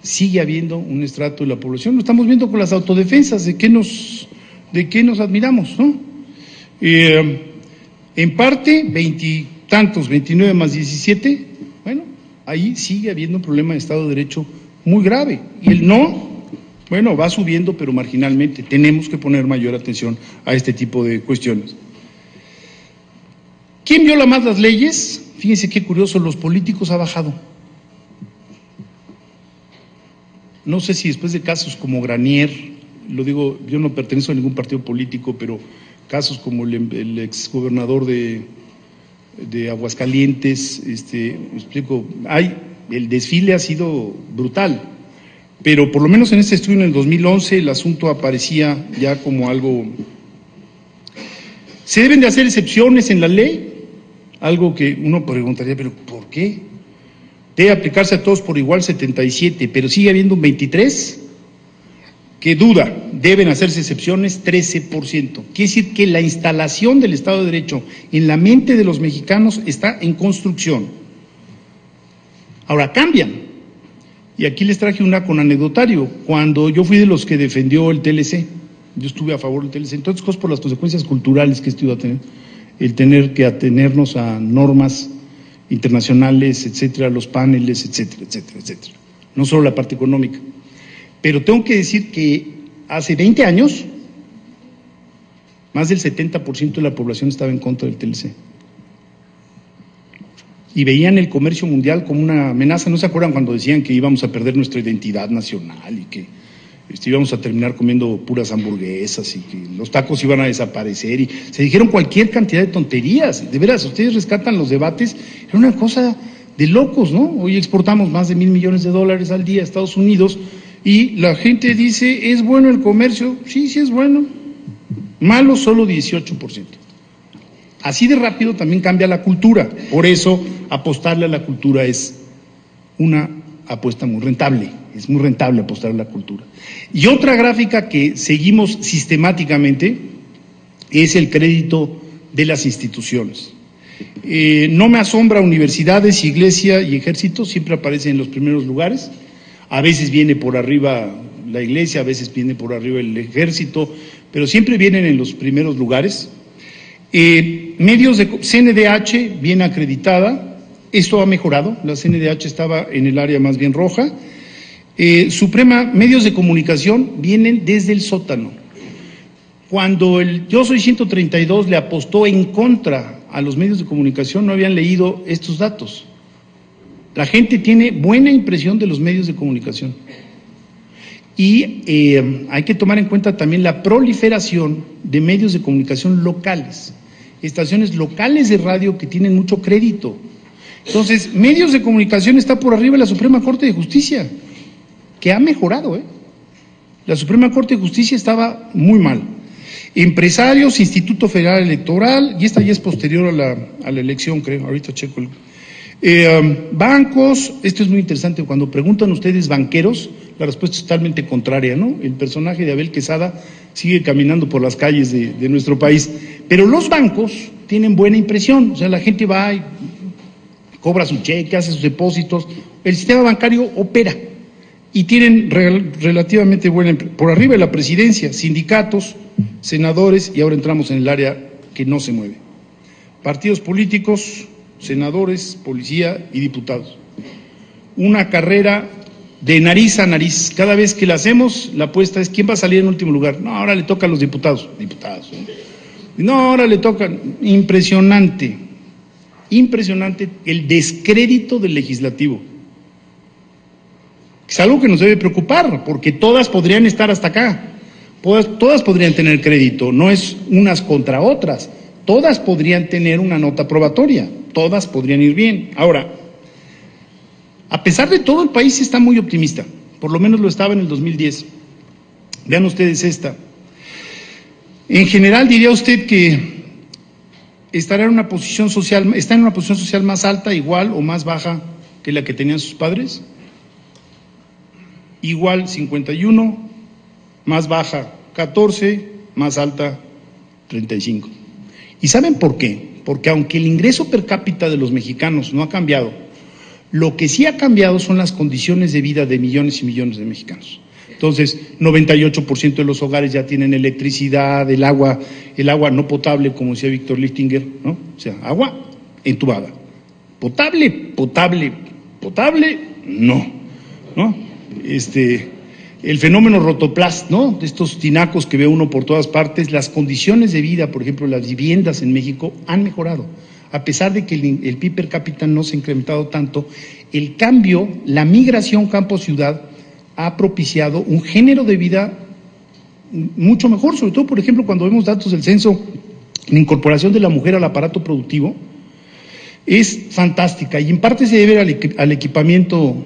Sigue habiendo un estrato de la población, lo estamos viendo con las autodefensas, ¿de qué nos admiramos, no? En parte, 29 más 17, bueno, ahí sigue habiendo un problema de Estado de Derecho muy grave. Y el no, bueno, va subiendo, pero marginalmente. Tenemos que poner mayor atención a este tipo de cuestiones. ¿Quién viola más las leyes? Fíjense qué curioso, los políticos ha bajado. No sé si después de casos como Granier, lo digo, yo no pertenezco a ningún partido político, pero casos como el exgobernador de Aguascalientes, explico, el desfile ha sido brutal, pero por lo menos en este estudio en el 2011 el asunto aparecía ya como algo. ¿Se deben de hacer excepciones en la ley? Algo que uno preguntaría, ¿pero por qué? Debe aplicarse a todos por igual 77, pero sigue habiendo un 23%. ¿Qué duda? Deben hacerse excepciones 13%. Quiere decir que la instalación del Estado de Derecho en la mente de los mexicanos está en construcción. Ahora cambian. Y aquí les traje una con anecdotario. Cuando yo fui de los que defendió el TLC, yo estuve a favor del TLC, entonces cosas por las consecuencias culturales que esto iba a tener, el tener que atenernos a normas internacionales, etcétera, los paneles, etcétera, etcétera, etcétera. No solo la parte económica. Pero tengo que decir que hace 20 años, más del 70% de la población estaba en contra del TLC. Y veían el comercio mundial como una amenaza. ¿No se acuerdan cuando decían que íbamos a perder nuestra identidad nacional y que íbamos a terminar comiendo puras hamburguesas y que los tacos iban a desaparecer? Y se dijeron cualquier cantidad de tonterías. De veras, ustedes rescatan los debates, era una cosa de locos, ¿no? Hoy exportamos más de $1,000 millones al día a Estados Unidos y la gente dice, ¿es bueno el comercio? Sí, sí es bueno. Malo solo 18%. Así de rápido también cambia la cultura. Por eso apostarle a la cultura es una apuesta muy rentable. Es muy rentable apostar a la cultura. Y otra gráfica que seguimos sistemáticamente es el crédito de las instituciones. No me asombra universidades, iglesia y ejército, siempre aparecen en los primeros lugares. A veces viene por arriba la iglesia, a veces viene por arriba el ejército, pero siempre vienen en los primeros lugares. Medios de CNDH bien acreditada, esto ha mejorado, la CNDH estaba en el área más bien roja. Medios de comunicación vienen desde el sótano. Cuando el Yo Soy 132 le apostó en contra a los medios de comunicación, no habían leído estos datos. La gente tiene buena impresión de los medios de comunicación. Y hay que tomar en cuenta también la proliferación de medios de comunicación locales, estaciones locales de radio que tienen mucho crédito. Entonces, medios de comunicación está por arriba de la Suprema Corte de Justicia, que ha mejorado, La Suprema Corte de Justicia estaba muy mal. Empresarios, Instituto Federal Electoral, y esta ya es posterior a la elección, creo, ahorita checo. Bancos, esto es muy interesante, cuando preguntan ustedes banqueros, la respuesta es totalmente contraria, ¿no? El personaje de Abel Quesada sigue caminando por las calles de nuestro país, pero los bancos tienen buena impresión, o sea, la gente va y cobra su cheque, hace sus depósitos, el sistema bancario opera y tienen relativamente buena, por arriba de la presidencia, sindicatos, senadores, y ahora entramos en el área que no se mueve. Partidos políticos, senadores, policía y diputados. Una carrera de nariz a nariz. Cada vez que la hacemos, la apuesta es ¿quién va a salir en último lugar? No, ahora le toca a los diputados. No, ahora le toca. Impresionante el descrédito del legislativo. Es algo que nos debe preocupar, porque todas podrían estar hasta acá. Todas podrían tener crédito, no es unas contra otras. Todas podrían tener una nota probatoria, todas podrían ir bien. Ahora, a pesar de todo, el país está muy optimista, por lo menos lo estaba en el 2010. Vean ustedes esta. En general, diría usted que está en una posición social más alta, igual o más baja que la que tenían sus padres. Igual 51, más baja 14, más alta 35. ¿Y saben por qué? Porque aunque el ingreso per cápita de los mexicanos no ha cambiado, lo que sí ha cambiado son las condiciones de vida de millones y millones de mexicanos. Entonces, 98% de los hogares ya tienen electricidad, el agua no potable, como decía Víctor Lichtinger, ¿no? O sea, agua entubada. Potable, no. El fenómeno Rotoplas, ¿no? De estos tinacos que ve uno por todas partes, las condiciones de vida, por ejemplo, las viviendas en México han mejorado. A pesar de que el PIB per cápita no se ha incrementado tanto, el cambio, la migración campo-ciudad ha propiciado un género de vida mucho mejor, sobre todo, por ejemplo, cuando vemos datos del censo, la incorporación de la mujer al aparato productivo es fantástica y en parte se debe al equipamiento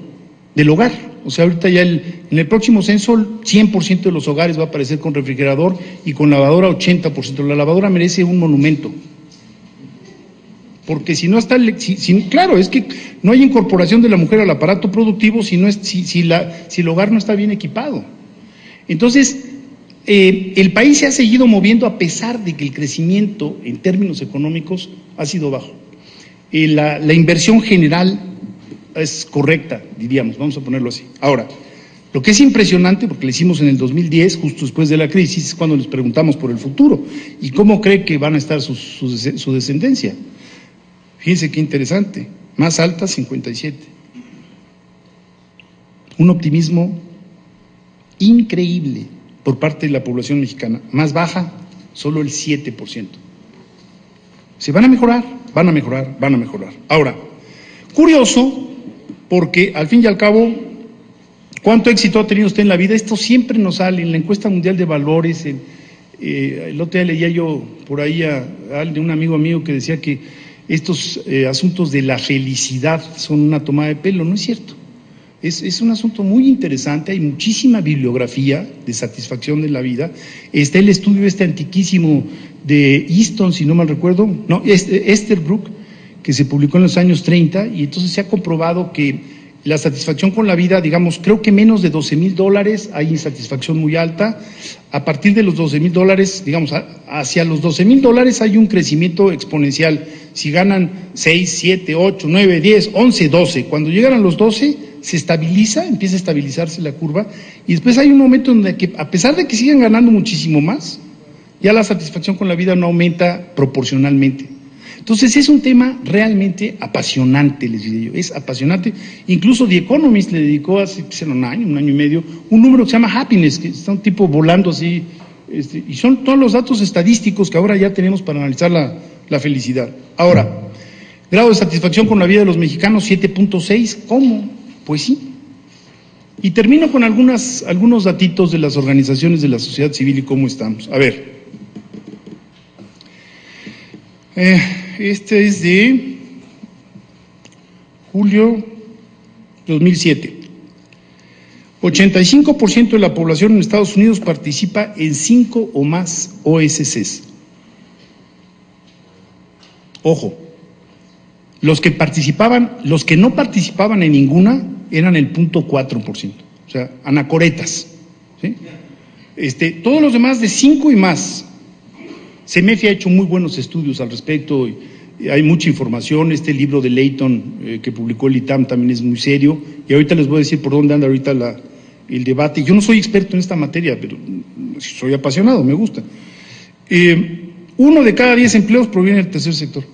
del hogar. O sea, ahorita ya en el próximo censo, 100% de los hogares va a aparecer con refrigerador y con lavadora 80%. La lavadora merece un monumento. Porque si no está, claro, es que no hay incorporación de la mujer al aparato productivo si el hogar no está bien equipado. Entonces, el país se ha seguido moviendo a pesar de que el crecimiento en términos económicos ha sido bajo. La inversión general es correcta, diríamos, vamos a ponerlo así. Ahora, lo que es impresionante, porque lo hicimos en el 2010, justo después de la crisis, es cuando les preguntamos por el futuro y cómo cree que van a estar su descendencia. Fíjense qué interesante, más alta 57. Un optimismo increíble por parte de la población mexicana, más baja solo el 7%. Se van a mejorar, van a mejorar, van a mejorar. Ahora, curioso, porque al fin y al cabo, ¿cuánto éxito ha tenido usted en la vida? Esto siempre nos sale en la encuesta mundial de valores. El otro día leía yo por ahí de un amigo mío que decía que estos asuntos de la felicidad son una tomada de pelo. No es cierto. Es un asunto muy interesante, hay muchísima bibliografía de satisfacción de la vida. Está el estudio antiquísimo de Easton, si no mal recuerdo, no, Esterbrook, que se publicó en los años 30, y entonces se ha comprobado que la satisfacción con la vida, digamos, creo que menos de $12,000 hay insatisfacción muy alta. A partir de los $12,000, digamos, hacia los $12,000 hay un crecimiento exponencial. Si ganan 6, 7, 8, 9, 10, 11, 12, cuando llegan a los 12 se estabiliza, empieza a estabilizarse la curva, y después hay un momento en el que, a pesar de que siguen ganando muchísimo más, ya la satisfacción con la vida no aumenta proporcionalmente. Entonces es un tema realmente apasionante, les diría yo, es apasionante. Incluso The Economist le dedicó hace un año y medio, un número que se llama Happiness, que está un tipo volando así, y son todos los datos estadísticos que ahora ya tenemos para analizar la felicidad. Ahora, grado de satisfacción con la vida de los mexicanos, 7.6, ¿cómo? Pues sí. Y termino con algunos datitos de las organizaciones de la sociedad civil y cómo estamos. A ver. Este es de julio 2007. 85% de la población en Estados Unidos participa en 5 o más OSCs. Ojo, los que no participaban en ninguna eran el 0.4%, o sea, anacoretas, ¿sí? Todos los demás de 5 y más. CEMEFI ha hecho muy buenos estudios al respecto, y hay mucha información. Este libro de Leighton que publicó el ITAM también es muy serio, y ahorita les voy a decir por dónde anda ahorita el debate. Yo no soy experto en esta materia, pero soy apasionado, me gusta. 1 de cada 10 empleos proviene del tercer sector.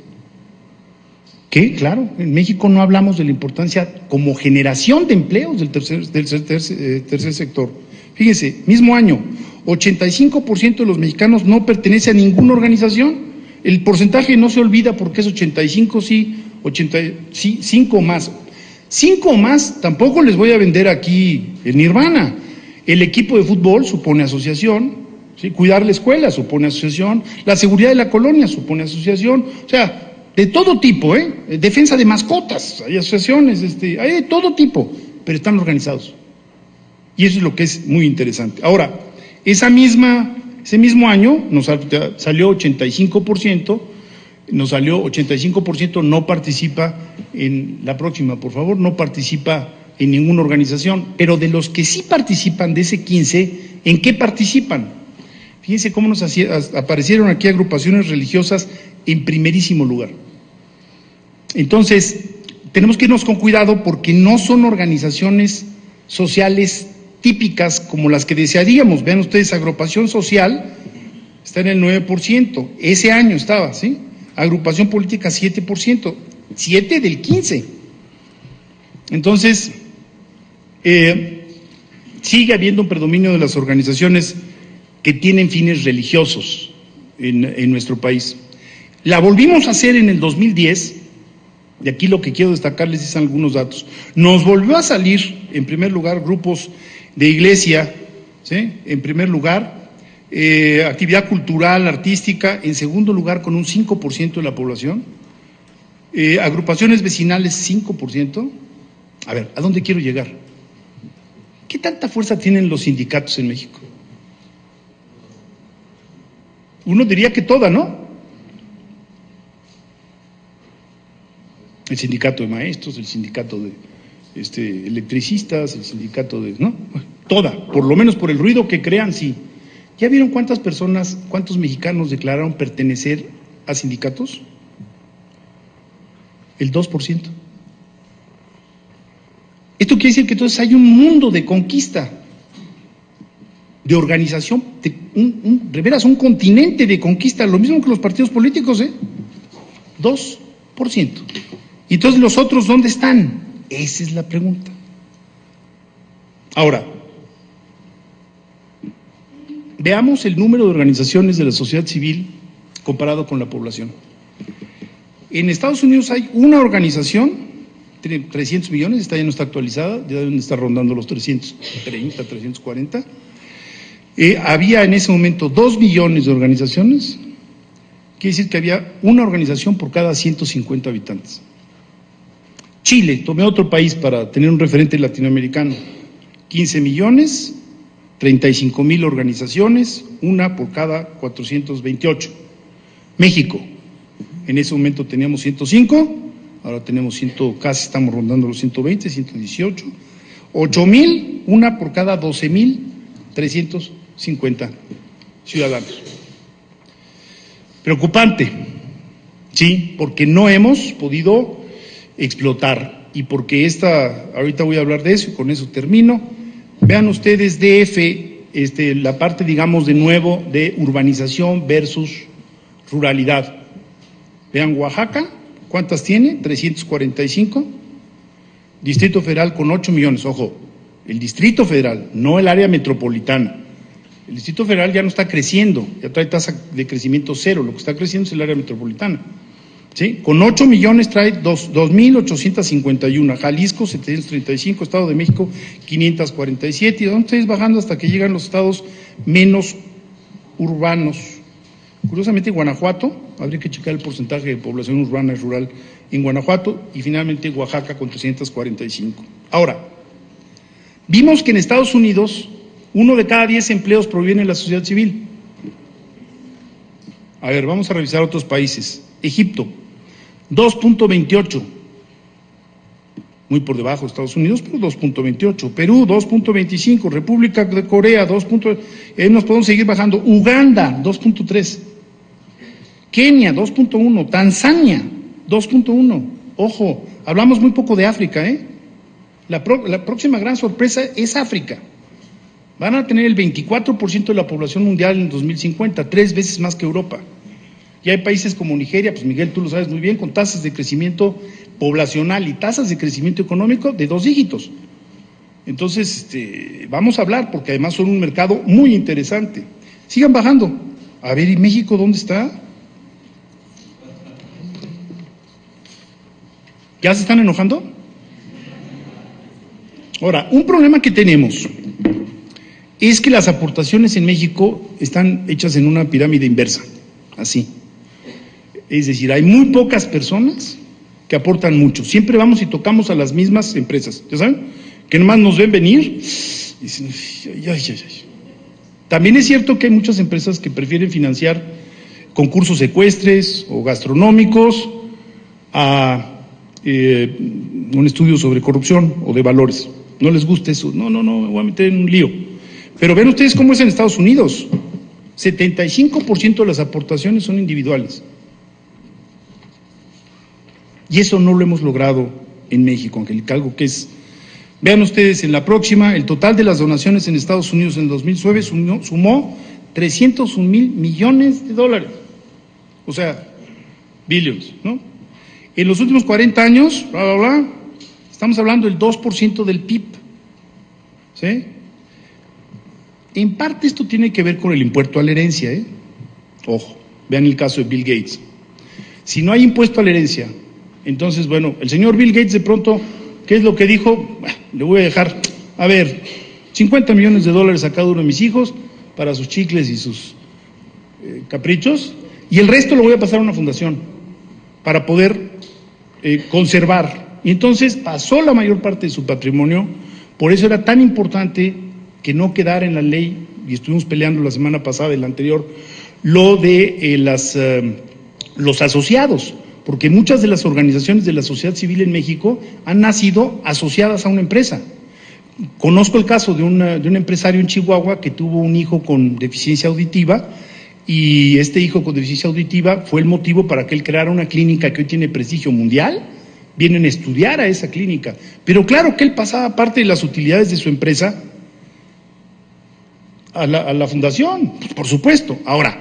¿Qué? Claro, en México no hablamos de la importancia como generación de empleos del tercer sector. Fíjense, mismo año, 85% de los mexicanos no pertenece a ninguna organización. El porcentaje no se olvida porque es 85, sí, 5 más. 5 más, tampoco les voy a vender aquí el nirvana. El equipo de fútbol supone asociación, ¿sí? Cuidar la escuela supone asociación, la seguridad de la colonia supone asociación, o sea, de todo tipo, defensa de mascotas, hay asociaciones, hay de todo tipo, pero están organizados. Y eso es lo que es muy interesante. Ahora, ese mismo año nos salió 85%, no participa en la próxima, por favor, no participa en ninguna organización, pero de los que sí participan, de ese 15, ¿en qué participan? Fíjense cómo nos aparecieron aquí agrupaciones religiosas en primerísimo lugar. Entonces, tenemos que irnos con cuidado porque no son organizaciones sociales típicas como las que desearíamos. Vean ustedes, agrupación social está en el 9%, ese año estaba, ¿sí? Agrupación política 7%, 7 del 15. Entonces, sigue habiendo un predominio de las organizaciones que tienen fines religiosos en nuestro país. La volvimos a hacer en el 2010, y aquí lo que quiero destacarles es algunos datos. Nos volvió a salir, en primer lugar, grupos de iglesia, ¿sí? En primer lugar, actividad cultural, artística, en segundo lugar, con un 5% de la población, agrupaciones vecinales, 5%. A ver, ¿a dónde quiero llegar? ¿Qué tanta fuerza tienen los sindicatos en México? Uno diría que toda, ¿no? El sindicato de maestros, el sindicato de electricistas, el sindicato de, ¿no? Toda, por lo menos por el ruido que crean, sí. ¿Ya vieron cuántas personas, cuántos mexicanos declararon pertenecer a sindicatos? El 2%. Esto quiere decir que entonces hay un mundo de conquista, de organización, de veras un continente de conquista, lo mismo que los partidos políticos, 2%. Y entonces los otros, ¿dónde están? Esa es la pregunta. Ahora, veamos el número de organizaciones de la sociedad civil comparado con la población. En Estados Unidos hay una organización, tiene 300 millones, esta ya no está actualizada, ya deben estar rondando los 330, 340. Había en ese momento 2 millones de organizaciones, quiere decir que había una organización por cada 150 habitantes. Chile, tomé otro país para tener un referente latinoamericano, 15 millones, 35,000 organizaciones, una por cada 428. México, en ese momento teníamos 105, ahora tenemos casi estamos rondando los 120, 118, 8,000, una por cada 12,350 ciudadanos. Preocupante, sí, porque no hemos podido explotar y porque ahorita voy a hablar de eso y con eso termino. Vean ustedes DF, la parte, digamos, de nuevo de urbanización versus ruralidad. Vean Oaxaca, ¿cuántas tiene? 345. Distrito Federal con 8 millones, ojo, el Distrito Federal, no el área metropolitana. El Distrito Federal ya no está creciendo, ya trae tasa de crecimiento cero, lo que está creciendo es el área metropolitana. ¿Sí? Con 8 millones trae 2,851, Jalisco 735, Estado de México 547, y van ustedes bajando hasta que llegan los estados menos urbanos. Curiosamente Guanajuato, habría que checar el porcentaje de población urbana y rural en Guanajuato, y finalmente Oaxaca con 345. Ahora, vimos que en Estados Unidos 1 de cada 10 empleos proviene de la sociedad civil. A ver, vamos a revisar otros países. Egipto, 2.28, muy por debajo de Estados Unidos, pero 2.28. Perú, 2.25. República de Corea, 2. Nos podemos seguir bajando. Uganda, 2.3. Kenia, 2.1. Tanzania, 2.1. Ojo, hablamos muy poco de África, La próxima gran sorpresa es África. Van a tener el 24% de la población mundial en 2050, 3 veces más que Europa. Y hay países como Nigeria, pues Miguel, tú lo sabes muy bien, con tasas de crecimiento poblacional y tasas de crecimiento económico de 2 dígitos. Entonces, vamos a hablar, porque además son un mercado muy interesante. Sigan bajando. A ver, ¿y México dónde está? ¿Ya se están enojando? Ahora, un problema que tenemos es que las aportaciones en México están hechas en una pirámide inversa, así. Es decir, hay muy pocas personas que aportan mucho. Siempre vamos y tocamos a las mismas empresas, ¿ya saben? Que nomás nos ven venir y dicen, ay. También es cierto que hay muchas empresas que prefieren financiar concursos ecuestres o gastronómicos a un estudio sobre corrupción o de valores. No les gusta eso. No, me voy a meter en un lío. Pero ven ustedes cómo es en Estados Unidos. 75% de las aportaciones son individuales. Y eso no lo hemos logrado en México, Angélica, algo que es Vean ustedes, en la próxima, el total de las donaciones en Estados Unidos en el 2009 sumó 301,000 millones de dólares. O sea, billions, ¿no? En los últimos 40 años, bla, bla, bla, estamos hablando del 2% del PIB, ¿sí? En parte esto tiene que ver con el impuesto a la herencia, ¿eh? Ojo, vean el caso de Bill Gates. Si no hay impuesto a la herencia, entonces, bueno, el señor Bill Gates de pronto, ¿qué es lo que dijo? Le voy a dejar, a ver, 50 millones de dólares a cada uno de mis hijos para sus chicles y sus caprichos, y el resto lo voy a pasar a una fundación para poder conservar. Y entonces pasó la mayor parte de su patrimonio. Por eso era tan importante que no quedara en la ley, y estuvimos peleando la semana pasada y la anterior, lo de los asociados, porque muchas de las organizaciones de la sociedad civil en México han nacido asociadas a una empresa. Conozco el caso de un empresario en Chihuahua que tuvo un hijo con deficiencia auditiva, y este hijo con deficiencia auditiva fue el motivo para que él creara una clínica que hoy tiene prestigio mundial. Vienen a estudiar a esa clínica, pero claro que él pasaba parte de las utilidades de su empresa a la fundación, pues por supuesto. Ahora,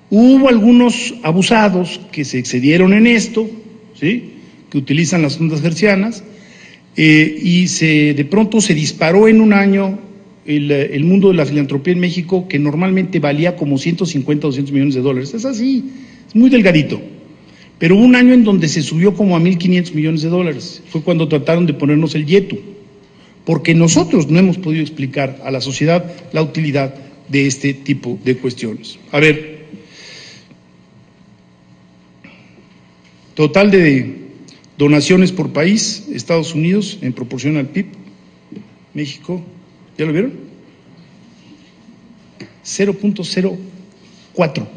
hubo algunos abusados que se excedieron en esto, ¿sí?, que utilizan las fundas hertzianas, y de pronto se disparó en un año el mundo de la filantropía en México, que normalmente valía como 150 o 200 millones de dólares. Es así, es muy delgadito. Pero hubo un año en donde se subió como a 1,500 millones de dólares. Fue cuando trataron de ponernos el YETU, porque nosotros no hemos podido explicar a la sociedad la utilidad de este tipo de cuestiones. A ver, total de donaciones por país: Estados Unidos en proporción al PIB, México, ¿ya lo vieron? 0.04.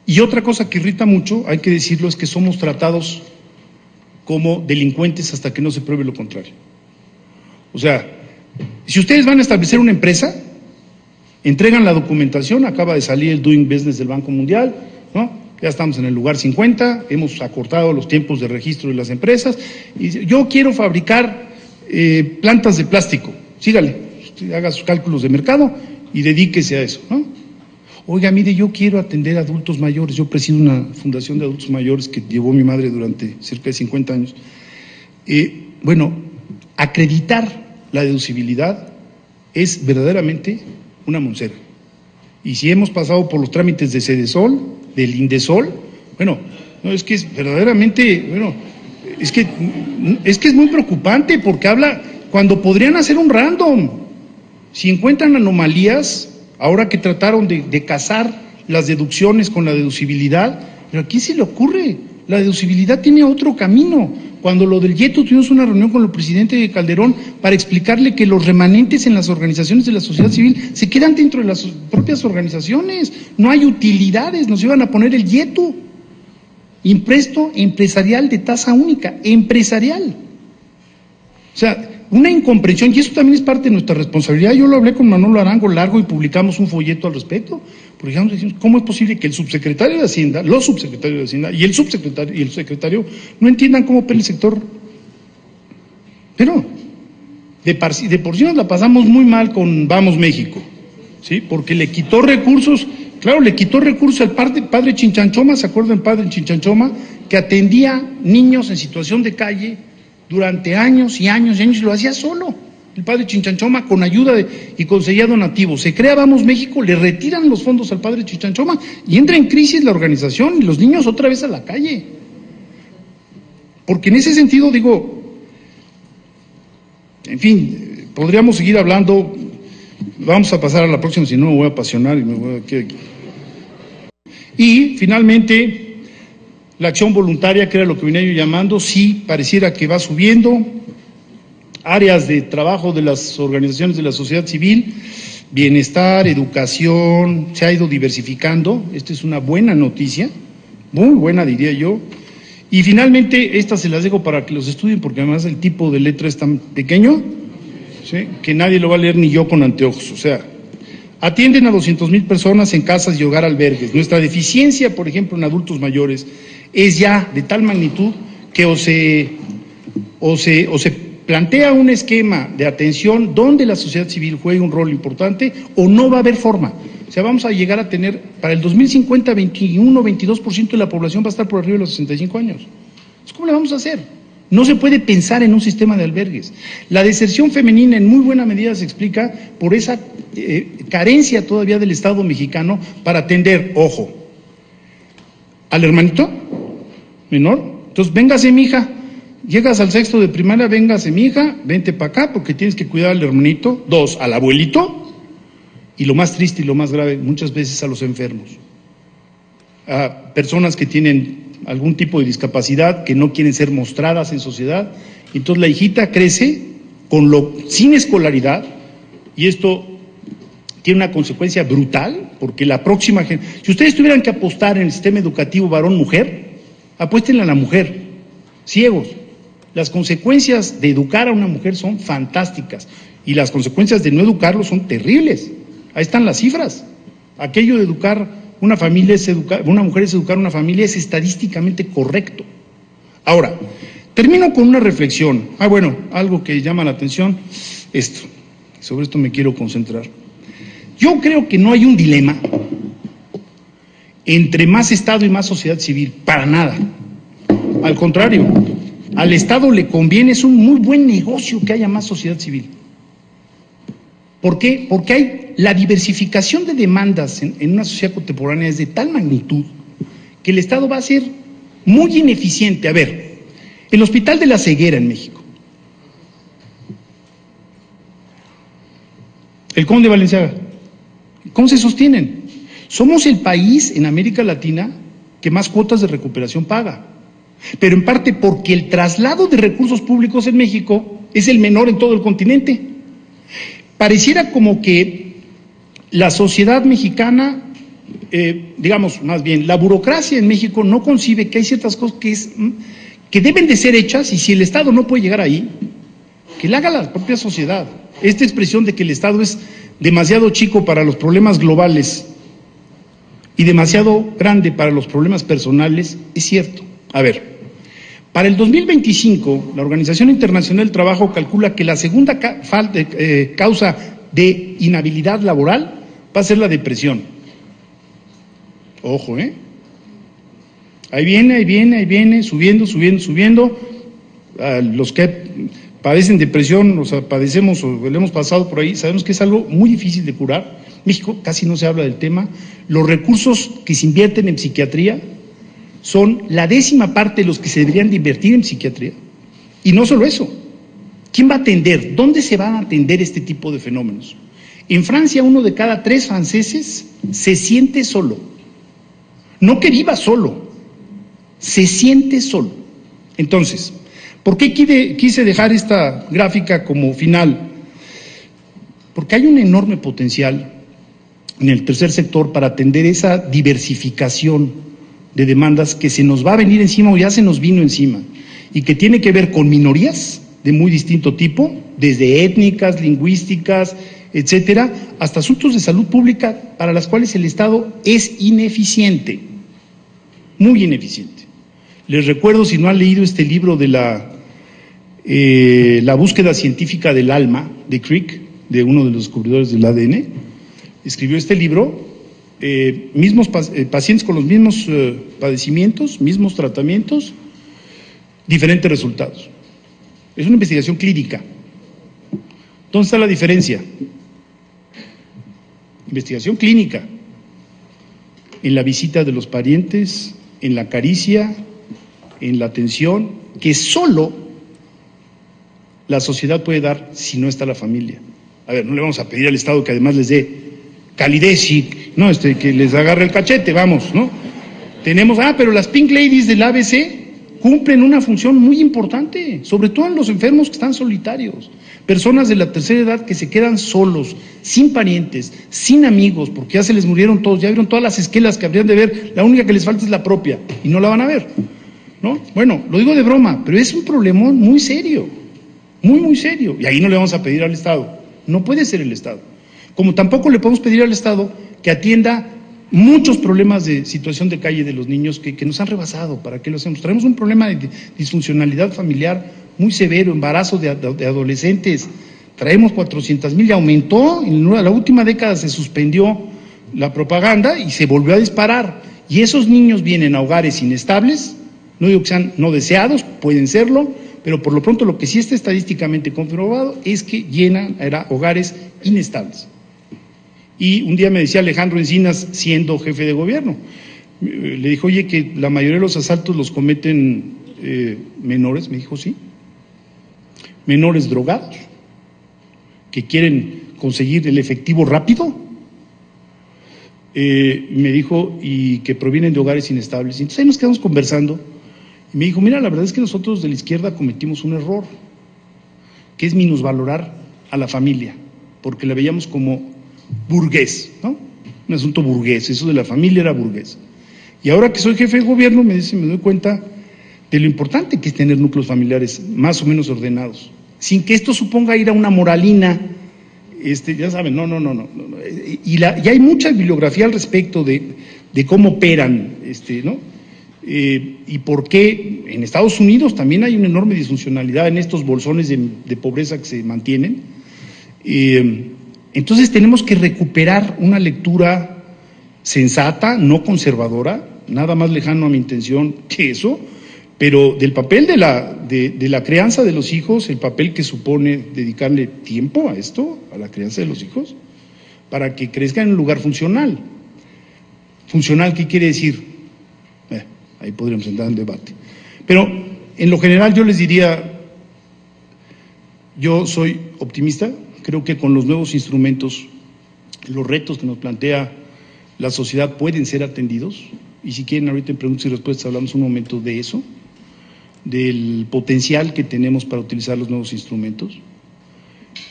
Y otra cosa que irrita mucho, hay que decirlo, es que somos tratados como delincuentes hasta que no se pruebe lo contrario. O sea, si ustedes van a establecer una empresa, entregan la documentación, acaba de salir el Doing Business del Banco Mundial, ¿no? Ya estamos en el lugar 50, hemos acortado los tiempos de registro de las empresas, y yo quiero fabricar plantas de plástico, sígale, usted haga sus cálculos de mercado y dedíquese a eso, ¿no? Oiga, mire, yo quiero atender a adultos mayores, yo presido una fundación de adultos mayores que llevó mi madre durante cerca de 50 años. Bueno, acreditar la deducibilidad es verdaderamente una moncera. Y si hemos pasado por los trámites de Sedesol, del Indesol, bueno, no, es que es verdaderamente, bueno, es que es muy preocupante, porque habla cuando podrían hacer un random. Si encuentran anomalías, ahora que trataron de casar las deducciones con la deducibilidad, pero ¿a quién se le ocurre? La deducibilidad tiene otro camino. Cuando lo del YETU, tuvimos una reunión con el presidente Calderón para explicarle que los remanentes en las organizaciones de la sociedad civil se quedan dentro de las propias organizaciones, no hay utilidades, nos iban a poner el YETU, impuesto empresarial de tasa única, empresarial. O sea, una incomprensión, y eso también es parte de nuestra responsabilidad. Yo lo hablé con Manolo Arango largo y publicamos un folleto al respecto, porque decimos, ¿cómo es posible que el subsecretario de Hacienda, los subsecretarios de Hacienda y el subsecretario y el secretario no entiendan cómo opera el sector? Pero de por sí nos la pasamos muy mal con Vamos México, ¿sí? Porque le quitó recursos, claro, le quitó recursos al padre Chinchanchoma, ¿se acuerdan del padre Chinchanchoma? Que atendía niños en situación de calle durante años y años y años, y lo hacía solo, el padre Chinchanchoma, con ayuda y conseguía donativos. Se crea Vamos México, le retiran los fondos al padre Chinchanchoma y entra en crisis la organización y los niños otra vez a la calle. Porque en ese sentido, digo, en fin, podríamos seguir hablando. Vamos a pasar a la próxima, si no me voy a apasionar y me voy a quedar aquí. Y finalmente, la acción voluntaria, que era lo que venía yo llamando, sí pareciera que va subiendo. Áreas de trabajo de las organizaciones de la sociedad civil: bienestar, educación, se ha ido diversificando. Esta es una buena noticia, muy buena diría yo. Y finalmente, estas se las dejo para que los estudien, porque además el tipo de letra es tan pequeño, ¿sí?, que nadie lo va a leer, ni yo con anteojos. O sea, atienden a 200,000 personas en casas y hogar albergues. Nuestra deficiencia, por ejemplo, en adultos mayores es ya de tal magnitud que o se plantea un esquema de atención donde la sociedad civil juegue un rol importante o no va a haber forma. O sea, vamos a llegar a tener, para el 2050, 21, 22% de la población va a estar por arriba de los 65 años. Entonces, ¿cómo le vamos a hacer? No se puede pensar en un sistema de albergues. La deserción femenina en muy buena medida se explica por esa carencia todavía del Estado mexicano para atender, ojo, al hermanito menor. Entonces, véngase, mija. Llegas al sexto de primaria, véngase, mija, vente para acá porque tienes que cuidar al hermanito. 2, al abuelito. Y lo más triste y lo más grave, muchas veces a los enfermos. A personas que tienen algún tipo de discapacidad, que no quieren ser mostradas en sociedad. Entonces la hijita crece sin escolaridad, y esto tiene una consecuencia brutal, porque la próxima generación, si ustedes tuvieran que apostar en el sistema educativo varón-mujer, apuéstenle a la mujer, ciegos. Las consecuencias de educar a una mujer son fantásticas, y las consecuencias de no educarlo son terribles. Ahí están las cifras. Aquello de educar una familia una mujer es educar una familia es estadísticamente correcto. Ahora, termino con una reflexión. Bueno, algo que llama la atención, sobre esto me quiero concentrar. Yo creo que no hay un dilema entre más Estado y más sociedad civil, para nada. Al contrario, al Estado le conviene, es un muy buen negocio que haya más sociedad civil. ¿Por qué? Porque hay la diversificación de demandas en una sociedad contemporánea es de tal magnitud que el Estado va a ser muy ineficiente. A ver, el Hospital de la Ceguera en México, el Conde Balenciaga, ¿cómo se sostienen? Somos el país en América Latina que más cuotas de recuperación paga, pero en parte porque el traslado de recursos públicos en México es el menor en todo el continente. Pareciera como que la sociedad mexicana, digamos más bien, la burocracia en México no concibe que hay ciertas cosas que deben de ser hechas, y si el Estado no puede llegar ahí, que la haga la propia sociedad. Esta expresión de que el Estado es demasiado chico para los problemas globales y demasiado grande para los problemas personales es cierto. A ver, para el 2025, la Organización Internacional del Trabajo calcula que la segunda causa de inhabilidad laboral va a ser la depresión. Ojo, Ahí viene, subiendo. Los que padecen depresión, o sea, padecemos o lo hemos pasado por ahí, sabemos que es algo muy difícil de curar. México casi no se habla del tema. Los recursos que se invierten en psiquiatría son la 10ª parte de los que se deberían de invertir en psiquiatría. Y no solo eso, ¿quién va a atender? ¿Dónde se van a atender este tipo de fenómenos? En Francia, 1 de cada 3 franceses se siente solo. No que viva solo, se siente solo. Entonces, ¿por qué quise dejar esta gráfica como final? Porque hay un enorme potencial en el tercer sector para atender esa diversificación de demandas que se nos va a venir encima o ya se nos vino encima, y que tiene que ver con minorías de muy distinto tipo, desde étnicas, lingüísticas, etcétera, hasta asuntos de salud pública para las cuales el Estado es ineficiente, muy ineficiente. Les recuerdo, si no han leído este libro de la búsqueda científica del alma, de Crick, de uno de los descubridores del ADN, escribió este libro, pacientes con los mismos padecimientos, mismos tratamientos, diferentes resultados. Es una investigación clínica. ¿Dónde está la diferencia? Investigación clínica, en la visita de los parientes, en la caricia, en la atención, que solo la sociedad puede dar si no está la familia. A ver, no le vamos a pedir al Estado que además les dé calidez y que les agarre el cachete, vamos, ¿no? Tenemos, pero las Pink Ladies del ABC cumplen una función muy importante, sobre todo en los enfermos que están solitarios, personas de la tercera edad que se quedan solos, sin parientes, sin amigos, porque ya se les murieron todos, ya vieron todas las esquelas que habrían de ver, la única que les falta es la propia, y no la van a ver, ¿no? Bueno, lo digo de broma, pero es un problemón muy serio, muy serio, y ahí no le vamos a pedir al Estado, no puede ser el Estado, como tampoco le podemos pedir al Estado que atienda muchos problemas de situación de calle de los niños que nos han rebasado. ¿Para qué lo hacemos? Traemos un problema de disfuncionalidad familiar muy severo, embarazo de adolescentes. Traemos 400,000 y aumentó, en la última década se suspendió la propaganda y se volvió a disparar. Y esos niños vienen a hogares inestables, no digo que sean no deseados, pueden serlo, pero por lo pronto lo que sí está estadísticamente comprobado es que llenan hogares inestables. Y un día me decía Alejandro Encinas, siendo jefe de gobierno, le dijo, oye, que la mayoría de los asaltos los cometen menores, me dijo, sí, menores drogados, que quieren conseguir el efectivo rápido, me dijo, y que provienen de hogares inestables. Y entonces ahí nos quedamos conversando, y me dijo, mira, la verdad es que nosotros de la izquierda cometimos un error, que es minusvalorar a la familia, porque la veíamos como burgués, ¿no? Un asunto burgués, eso de la familia era burgués. Y ahora que soy jefe de gobierno, me doy cuenta de lo importante que es tener núcleos familiares más o menos ordenados, sin que esto suponga ir a una moralina, ya saben, no. Y hay mucha bibliografía al respecto de cómo operan, ¿no? Y por qué en Estados Unidos también hay una enorme disfuncionalidad en estos bolsones de pobreza que se mantienen. Entonces tenemos que recuperar una lectura sensata, no conservadora, nada más lejano a mi intención que eso, pero del papel de la crianza de los hijos, el papel que supone dedicarle tiempo a esto, a la crianza de los hijos, para que crezcan en un lugar funcional. ¿Funcional qué quiere decir? Ahí podríamos entrar en debate. Pero en lo general yo les diría, yo soy optimista, creo que con los nuevos instrumentos, los retos que nos plantea la sociedad pueden ser atendidos, y si quieren ahorita en preguntas y respuestas hablamos un momento de eso, del potencial que tenemos para utilizar los nuevos instrumentos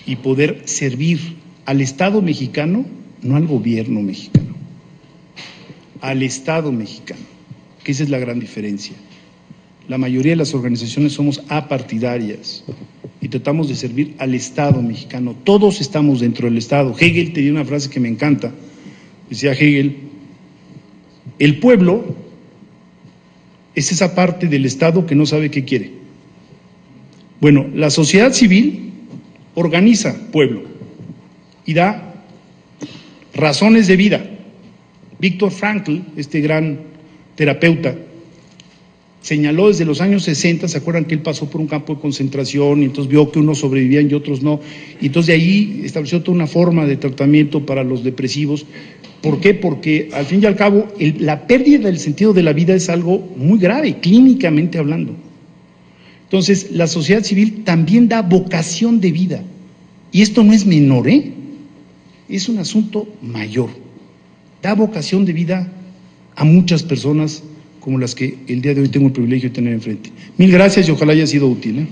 y poder servir al Estado mexicano, no al gobierno mexicano, al Estado mexicano, que esa es la gran diferencia. La mayoría de las organizaciones somos apartidarias y tratamos de servir al Estado mexicano. Todos estamos dentro del Estado. Hegel tenía una frase que me encanta. Decía Hegel, el pueblo es esa parte del Estado que no sabe qué quiere. Bueno, la sociedad civil organiza pueblo y da razones de vida. Viktor Frankl, este gran terapeuta, señaló desde los años 60, ¿se acuerdan que él pasó por un campo de concentración y entonces vio que unos sobrevivían y otros no? Y entonces de ahí estableció toda una forma de tratamiento para los depresivos. ¿Por qué? Porque al fin y al cabo la pérdida del sentido de la vida es algo muy grave, clínicamente hablando. Entonces la sociedad civil también da vocación de vida. Y esto no es menor, es un asunto mayor. Da vocación de vida a muchas personas como las que el día de hoy tengo el privilegio de tener enfrente. Mil gracias y ojalá haya sido útil.